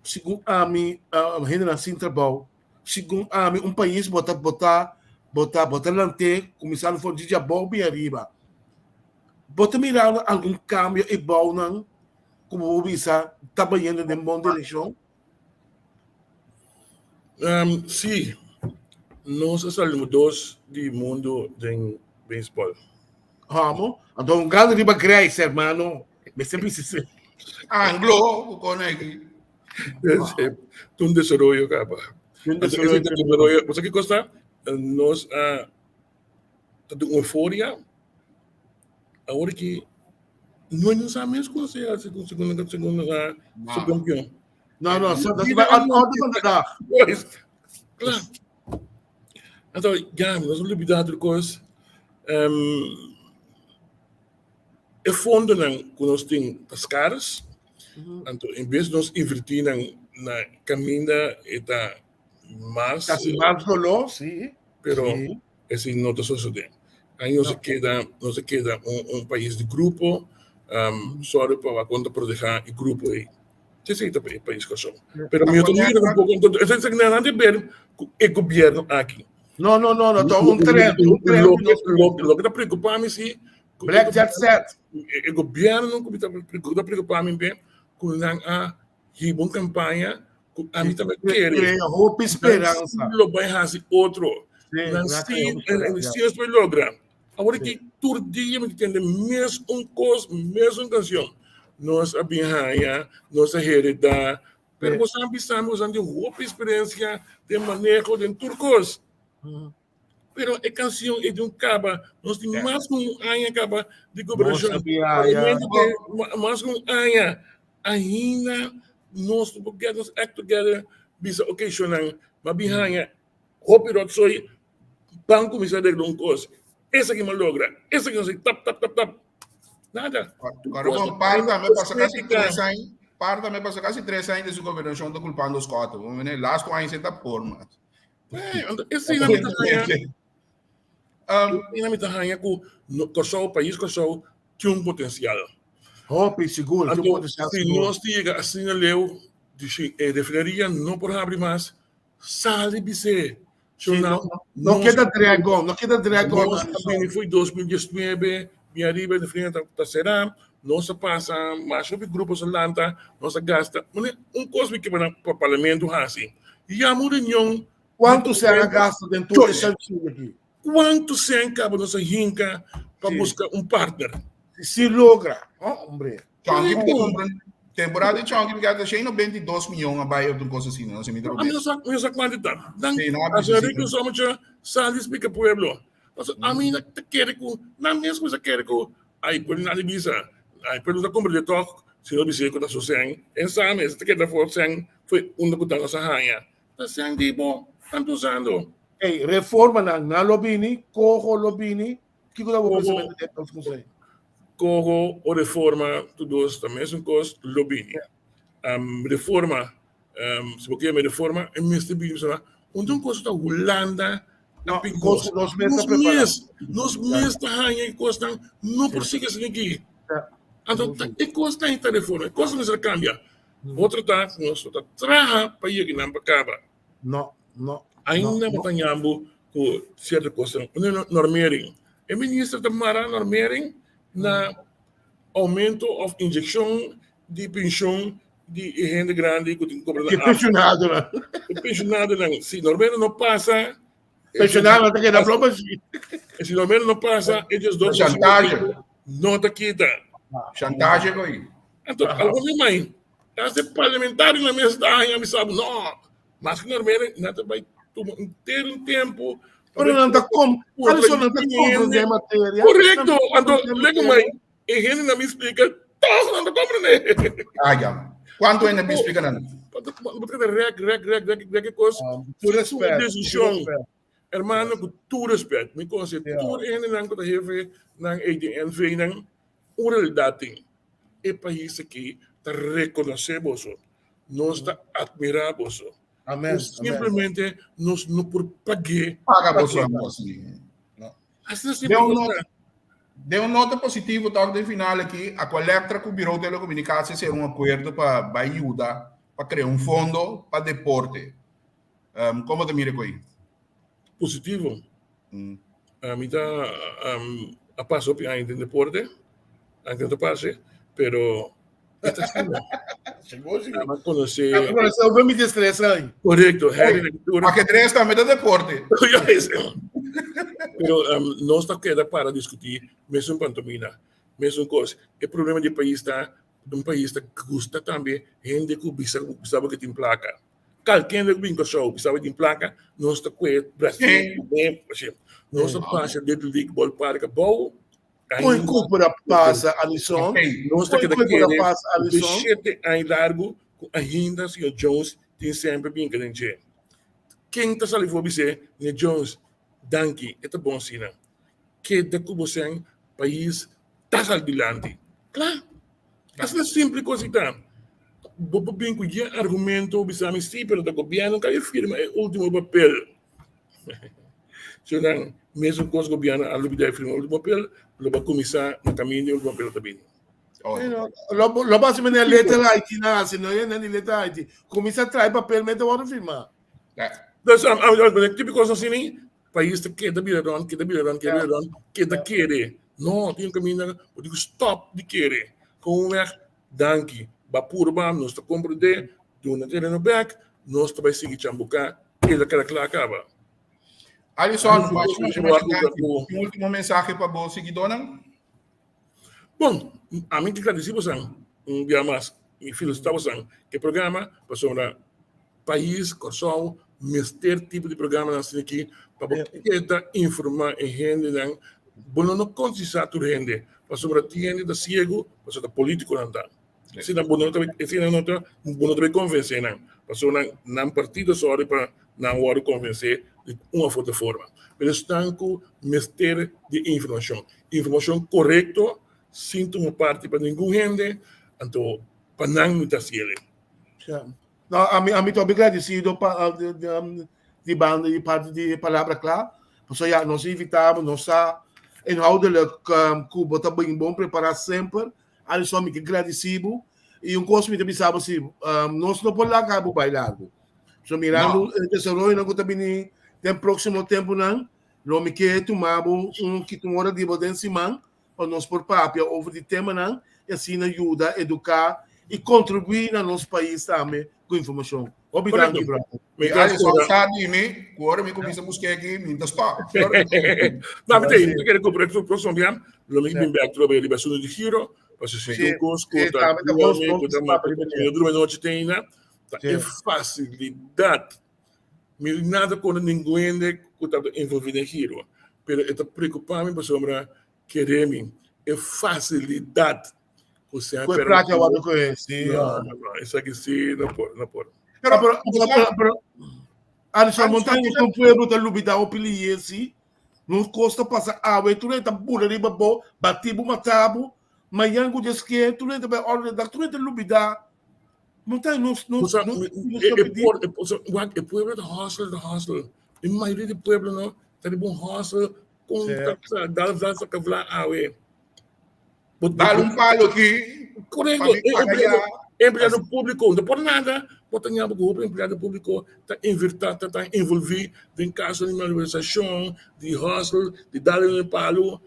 C: Segundo a mim, ainda assim trabalho. Segundo a mim, país botar lante, começar a fazer de bom bem arriba. Bota mirar algum cambio e bom não, como o bisa trabalhando em boa direção.
E: Sim, nós saímos do mundo do beisebol.
C: Vamos, então um grande riba Grace, hermano. Me sempre se
D: Anglo, o conecta.
E: Um desenvolvimento acaba. Você que gosta? Nós temos uma euforia. Agora que não sabemos como se é segunda campeão.
C: Não, só da
E: Claro. Então, já, nós vamos lidar com coisas. É fundo que nós temos as caras. Então, em vez de nós invertir na caminha, está mais.
C: Casi más dolor, sim.
E: Pero esse não está sucedendo. Aí não se queda um país de grupo, só para quando proteger o grupo aí. Esse é o país que são. Pero eu também um pouco, então, isso não tem nada a ver com o governo aqui.
C: Não, um treino.
E: Lo que está preocupado é
C: Black Jet Set.
E: O governo está preocupado com a uma campanha que a mim também quer.
C: Hope e esperança.
E: Lo vai fazer outro. Se isso vai lograr. Agora que todo dia me entende mesmo coisa, mesma canção. Nós abinhaya, nossa heredade, pero nós ambisamos a ter uma experiência de manejo de turcos. Pero a canção é de caba, nós temos mais um ano caba de governação. Mais um ano, ainda nós podemos act together, bisa occasional, mas abinhaya, hope that soy banco me sabe de um coisa. Esse que me logra, esse que não sei, tap. Nada.
D: Agora, parte me passa quase 3 anos de governação do culpando os quatro. Vamos ver, last one você tá por, mas.
E: Esse ainda me tá ranha com o país que só tinha um potencial.
C: Hope seguro, tinha um potencial.
E: Se nós chega assim na leu, referiria não por abrir mais, sale bice.
C: Não queda dragão.
E: Também foi 2019. Minha riba de frente da será, nós passa mais sobre grupos Atlanta, nós gasta, coisa que para o parlamento assim. E a reunião.
C: Quanto se gasta dentro desse sentido aqui?
E: Quanto se acaba nossa rinca para buscar um partner?
C: Se logra, hombre.
D: Temporada de Chong, que cheio no 22 milhões a baia de coisa assim, não se me
E: A minha quantidade. A gente que somos sabe explica pueblo. A mim não quer que na mesma coisa quer que aí por nada visa, aí pelo da compra de toque, se não dizer que está sucedendo, essa mês que da força foi que está nossa rainha. Tá sendo de bom, tanto usando.
C: Ei, reforma na Lobini, corro Lobini, que coisa vou pensamento de todos vocês.
E: Corro ou reforma, tudo isso também são coisas Lobini. Reforma, se você quer reforma, é mesmo bem isso, onde coisa da Holanda. Nos meses da rainha costam não por si que se aqui. Então, e custa em telefone, custa não cambia. Outro tá, nós tá traha para ir na acaba.
C: Não.
E: Ainda batalhamos com certa coisa. Normering. O ministro da Mara normering na aumento of injeção de pensão de gente grande que tem que cobrar.
C: Que pensionado, né?
E: Pensionado não. Se normering não passa
C: Pensionario não tem que dar problema.
E: E se no menos não passa, eles dois
D: Chantagem.
E: não te quita.
D: Chantagem aí.
E: Então, alguns mãe, esse parlamentar na minha cidade, me sabe, não, mas que normalmente não vai ter um tempo.
C: Pero não está como, Alisson não está compreendendo a matéria.
E: Correto, então, lego mãe, e gente não me explica, todos não compreendem.
D: Ah, já. Quanto ainda me explica, não?
E: Porque reg, coisa.
C: Tu respeito.
E: Decisão. Hermano, com todo respeito, me considero tudo ainda não que have na ADNV não realidade. É país aqui está reconhecemos, nós está admiramos.
C: Amém.
E: Simplesmente nós não por pagar.
D: Paga você, assim.
E: Assim
D: Deu uma nota positiva toque de final aqui. A coleta com o Bureau de Telecomunicações ser um acordo para ajudar, para criar um fundo para deporte. Como te mira com aí?
E: Positivo. A mim está a passo ainda em deporte, ainda não passe, pero esta
C: Chegou, chegou.
E: mas conhecer.
C: Agora, eu vou me destressar aí.
E: Correto,
D: A que três também é deporte.
E: Pero nós está queda para discutir mesmo pantomina, mesmo coisa. O problema do país está um país que custa também gente que sabe que tem placa. Qualquer que vem com show, sabe que tem placa, nós está queda Brasil, nós está passa dentro do bol para que bom.
C: Põe culpa passa Alisson.
E: Nós está queda
C: Põe passa Alisson.
E: 7 anos largo, ainda o Sr. Jones tem sempre bem grande. Quem está salindo for dizer, Sr. Jones, danke, é bom sina. Que da você país está saldilante. Claro. Essa é simples coisa então. Bobo bem com o argumento, bisame sim, pero da governo que firma o último papel. Então, mesmo com os governo a lubida firma o último papel, lo vai começar no caminho do papel também.
C: Lo basicamente a letra Haiti na não é nem letra Haiti. Começa a trazer papel, mas eu vou firmar.
E: Então, tipo coisa assim, país que da biradão, que da querer. Não, tem um caminho, eu digo stop de querer. Com danke, bapurba, nós está compreender, do não ter no back, nós vai seguir chambucar, ele quer que acaba.
D: Alisson, um último mensagem para você, seguidora?
E: Bom, a mim que agradecemos um dia mais, e filhos estavam que programa para sobre país, corção, mister tipo de programa nós temos aqui para poder informar a gente não, bom não consiste tu gente, para sobre a gente da cego, para sobre político não tá. Se não bom não também convencer não, para sobre não partido só para não hora convencer de uma outra forma. Mas estão com mister de informação correta, sem tomar parte para nenhum gente, então para não muita ciele.
C: Não, a mim estou agradecido de banda de parte de palavra clara. Porque já nós invitamos, nós inhoudelijk Cuba está bem bom preparar sempre. Alisson me agradecido e coisa que me sabe assim, nós não podemos largar o bailado. So mirando o desenvolvimento não está bem tem próximo tempo não, lo me quer tomar que hora de botar em cima, para nós por papel over de tema não, e assim ajuda a educar e contribuir no nosso país também com informação. Obrigado, brother.
D: Alisson, sabe, agora me começa a buscar aqui, me dá stop.
E: Não, mas tem, eu quero comprar o próximo dia, lo me bem back para a liberação de giro, para se sentir um curso, noite tem, né? É facilidade. Nada com ninguém que está envolvido em giro. Mas está preocupado para sobre querer é facilidade. Você
C: Foi prática o que conheci.
E: Não, isso aqui sim, não pode.
C: Pero Alisson, montanha com o povo da Lubida, o pili esse, não custa passar água, tu não está pura de babo, batibo matabo, mas yango de esquerda, tu não está bem ordem da tu não está Lubida. Montanha não o
E: povo da hostel. A maioria do povo não está de bom hostel com dança que vai água.
D: Dá palo aqui.
E: Correto. Empregado público, não pode nada. Portanto, o empregado público está envolvido em casos de malversação, de hostel, de dar um palo.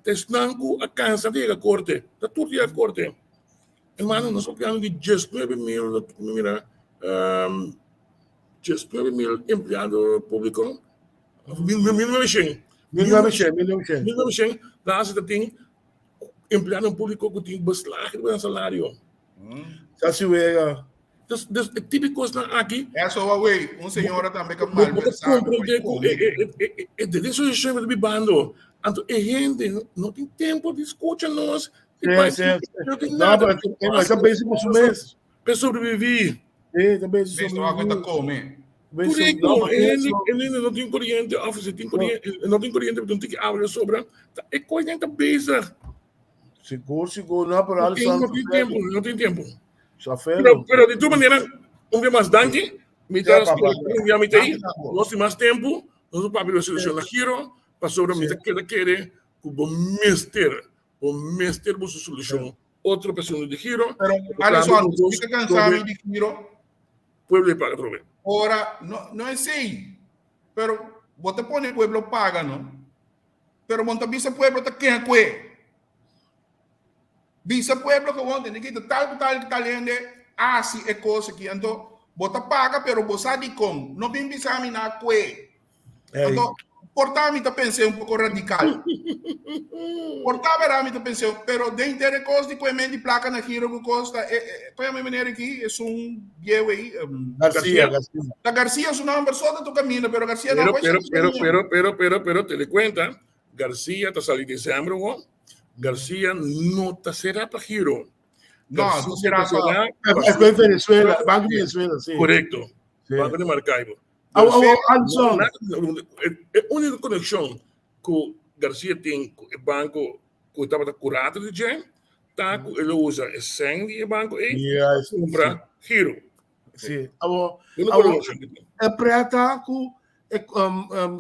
E: Tesnango a cansa de a corte. Está tudo a corte. Hermano, nós estamos falando de 19,000, mira, 19,000 empregado público. 1900.
C: 1900.
E: Daar zit het ding. Empleado público que tem beslag no salário.
C: Já se vê,
E: Dus het típico is dan aqui.
D: É só away. Senhora também que
E: Mas
D: malversado.
E: de isso eu chamo de bibando. Então, a gente não tem tempo de escutar nós. Não tem
C: Não,
E: nada.
C: mas também se consumês.
E: Para sobreviver.
C: Também se
D: Meestal aguenta comer.
E: Correto. Ele não tem corrente. Of ze tem corrente. Não tem corrente. Não tem que abrir sobre. É coisa que está bezig.
C: Seguro, não, para
E: Não tem tempo.
C: Pero
E: de toda maneira, mais danke. Nós temos mais tempo. Nós vamos abrir a solução na Giro. Para sobre a que quer que o mestre busca solução. Outra pessoa de Giro.
D: Pero, Alisson, fica cansado de Giro.
E: Pueblo paga também.
D: Ora, não é assim. Pero, você põe o pueblo paga, não? Pero, monta bisa pueblo tá quem é? Bisa pueblo que ontem, que tal italiano, assim é coisa que então, bota paga, pero você de como? Não vem bisa me na que. Então, portar-me tá pensando pouco radical. Portar-me tá pensando, pero dentro de coisa de coimento de placa na Giro que custa, põe a minha maneira aqui, é guia aí.
C: Garcia.
D: La Garcia es una persona tu camino, pero Garcia
E: pero,
D: no puede
E: pero, te le cuenta, Garcia está saliendo de diciembre, Garcia no te será para Giro.
D: No,
E: Garcia
D: no será
C: para Venezuela, Banco de Venezuela, sí.
E: Correcto.
C: Sí.
E: Banco de Maracaibo.
C: Alisson.
E: A única conexão que Garcia tem com o banco que estava curado de gente, tá, ele usa o sangue do banco e compra Giro.
C: Sim. É prata que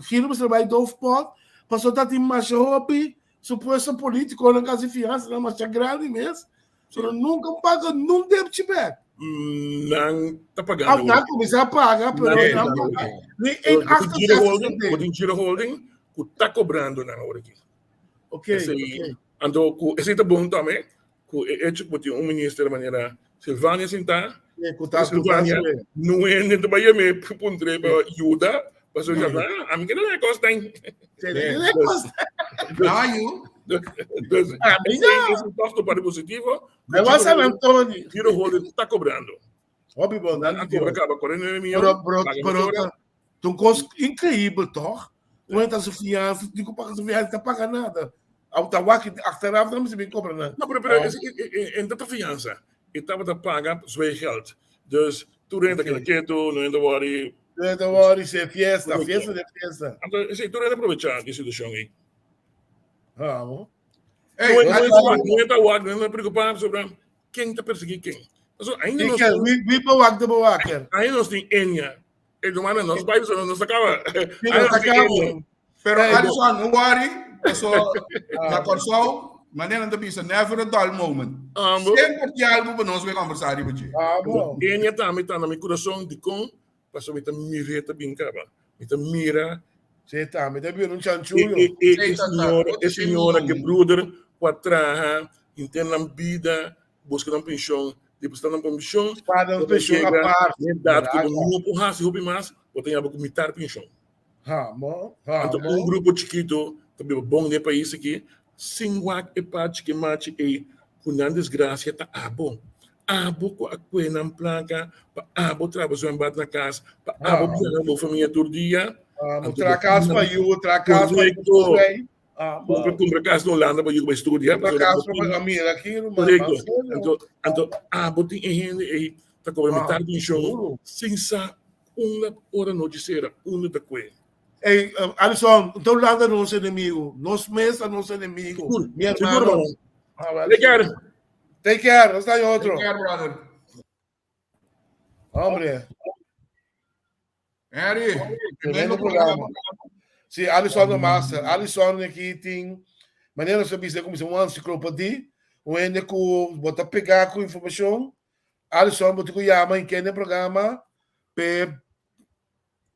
C: Giro você vai do futebol, passou a ter mais hobby, suposto político na casa de fiança, na marcha grande mesmo. Pero nunca paga, não deve te ver.
E: Não está pagando.
C: Não começar a pagar, pero não paga.
E: O Giro Holding que está cobrando na hora aqui.
C: Ok.
E: Então, esse é bom também, que é tipo de ministro de maneira Silvânia sentar. Silvânia não é nem de Bahia me pondrei para ajuda, para o já a mim que não é costa hein. Então, esse impacto para positivo.
C: Mas vai ser Antônio.
E: Giro Holding está cobrando.
C: Óbvio, bom, não
E: acaba correndo milhão.
C: Um custo incrível, toch? Não é a fiança, digo para a fiança, está pagando nada. A Utawaki, achteraf, não se bem cobra nada.
E: Não, mas em tanta fiança, e estava a pagar seu geld. Dus, tu renta aquele quieto, não é de worry.
C: Não é de worry, se é fiesta de fiesta.
E: Então, sim, tu renta aproveitar a situação aí.
C: Vamos.
E: Não é da WAC, não é preocupado sobre quem está perseguindo quem. Ainda nós temos Enya. E domani nós vamos nos acaba.
D: Pero Alisson, não worry. Na Corsol, maneira de pensar, never a dull moment. Sempre que algo para nós vai conversar com você.
E: Enya também está no meu coração de com, para saber que mira também acaba. Me mira.
C: Sim, tá, me deve um chanchulho.
E: E senhora que brother, quatraha, interna vida, busca uma pensão, depois está na pensão.
C: Para uma pensão à parte.
E: Dado que não porra se roupe mais, ou tem algo que mitar pensão. Então, grupo chiquito, também bom de país aqui, sem wak e pach que mate e com desgraça tá abo. Abo com a coisa na placa, abo trabalho em bate na casa, abo com a família todo dia.
C: Outra casa para eu, outra casa para eu.
E: Compra casa na Holanda para eu vai estudar.
C: Outra casa para a minha aqui,
E: então, abo tem gente aí, tá com metade do show, sem sa uma hora notícia, uma da coisa.
C: Hey, Alisson, então Holanda é nosso inimigo. Nós mesmos é nosso inimigo. Minha irmã. Take care. Não está em outro.
D: Take care, brother.
C: Hombre.
D: Harry.
C: Tremendo programa. Sim, Alisson é master. Alisson aqui tem maneira de saber como se uma enciclopedia. O ende que bota pegar com informação. Alisson bota que chama em que no programa para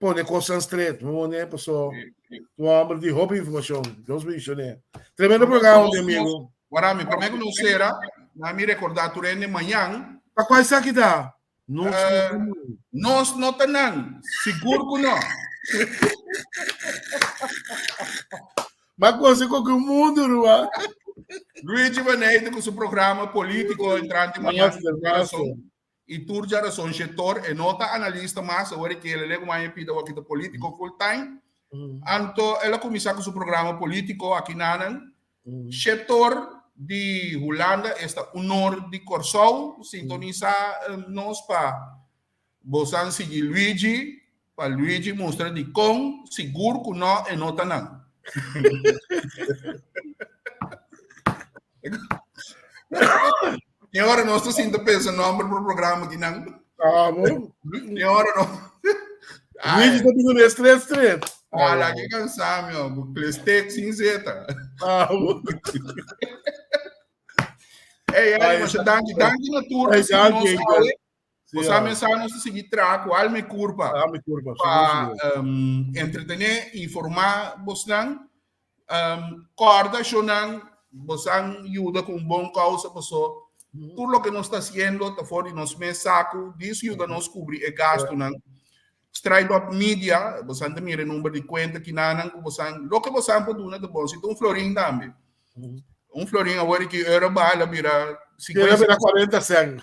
C: pone coisa estreita, não é pessoal. O homem de roupa informação, Deus me ensine. Tremendo programa, meu amigo.
D: Agora, me prometo não será, não me recordar tu de manhã.
C: Para qual isso aqui dá?
D: Nós não tenhamos, seguro que não.
C: Mas você com o mundo, não
D: Luigi Vaneide com seu programa político entrante manhã e tur geração setor e nota analista mais agora que ele leva mais pida aqui do político full time. Anto ela começa com seu programa político aqui na setor de Holanda está o honor de Corsol sintoniza nós para bosan seguir Luigi para Luigi mostra de com seguro que não é nota não. E agora nós estamos ainda pensando no nome do programa aqui não.
C: Ah, bom.
D: E agora não.
C: Luigi está vindo nesse três.
D: Olha, que cansar, meu. Plestek cinzeta.
C: Ah, bom.
D: Ei, mas danke na turma. Você a mensagem nós seguir traco, alme curva. Para entretener, informar, você corda, chonan, você ajuda com bom causa, pessoa. Tudo o que nós está fazendo, está fora de nosso mensaco, isso ajuda a nós cobrir o gasto, não. Stride up media, você não mira o número de conta que não, você lo que você pode dar de bom, se um florinho também. Um florinho agora que euro bala vira
C: 40 cents.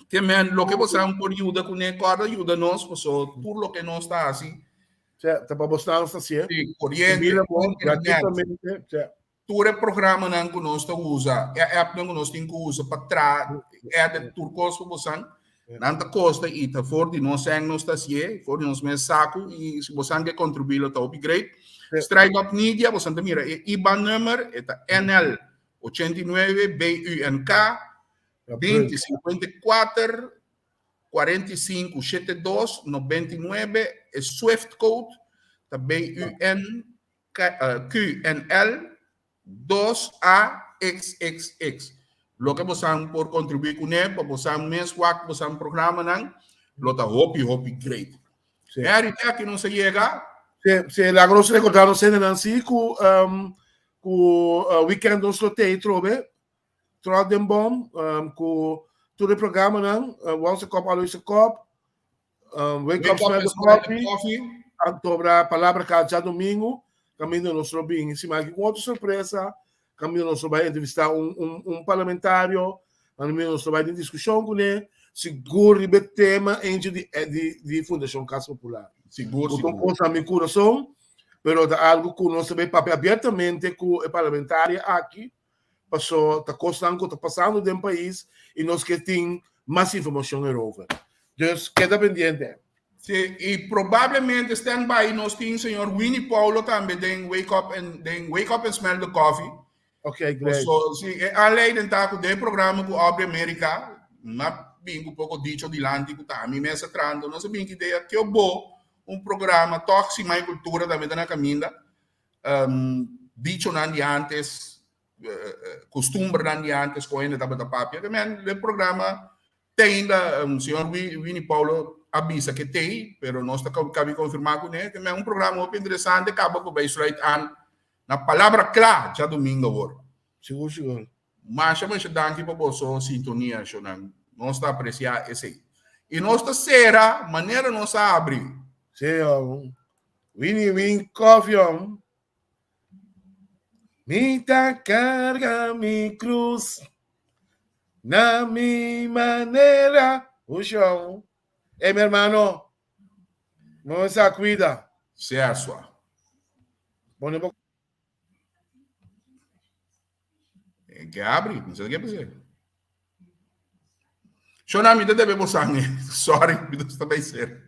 D: Também lo que você pode ajudar com a corda, ajuda nós, pessoa, tudo o que nós está assim.
C: Tá para mostrar nossa ciência.
D: Corriente, todo o programa que nós usa, é app que nós temos que usar para trás, é de turcos para você, não custa e tá fora de nós está assim, fora de nós saco e se você quer contribuir para o upgrade, Strike Up Media, você mira, IBAN número é NL 89 BUNK 2054 45 72 99 é Swift Code da BUN QNL 2AXXX. Lo que você por contribuir com ele, para você mês que você programa não, lo tá hopi great. É a realidade que não se chega.
C: Se la grossa ricordarono se Nancy cu weekend non slotei trove den bom cu tutto il programma nan once cop always a cop wake up smell the coffee antobra palavra cada domingo caminho nostro bem em cima com outra surpresa caminho nostro vai entrevistar parlamentario caminho nostro vai em discussão com ele seguro o tema de Fundação Casa Popular.
D: Seguro.
C: Coisa meu coração, mas é algo que nós também papel abertamente com a parlamentária aqui, passou, está constando, está passando no país e nós que tem mais informação over. Então, queda pendente.
D: Sim, e provavelmente stand-by nós temos o senhor Winnie Paulo também, den wake up and smell the coffee.
C: Ok, great.
D: So, além de estar com o programa com Abre América, mas bem um pouco dicho dilante que tá, a mim mesa trando, nós bem que ideia que eu vou programa tóxico mais cultura também na caminda, dicho não de antes, costumbre não de antes, com ainda da papia, também o programa tem ainda, o senhor Winnie Paulo avisa que tem, pero nós acabamos confirmar com ele, também é programa muito interessante, acaba com o base right na palavra clara, já domingo agora.
C: Seguro.
D: Mas eu acho que para você sintonia, nós está apreciar esse aí. E nós está será, maneira nós abre.
C: Sim, Winnie Coffee, Minta carga mi cruz, na mi maneira, o chão. Meu irmão, não se cuida.
D: Se é a sua.
C: Bom,
D: que abre, não sei o que é fazer. Deixa eu não me deve sangue. Sorry, me deve ser.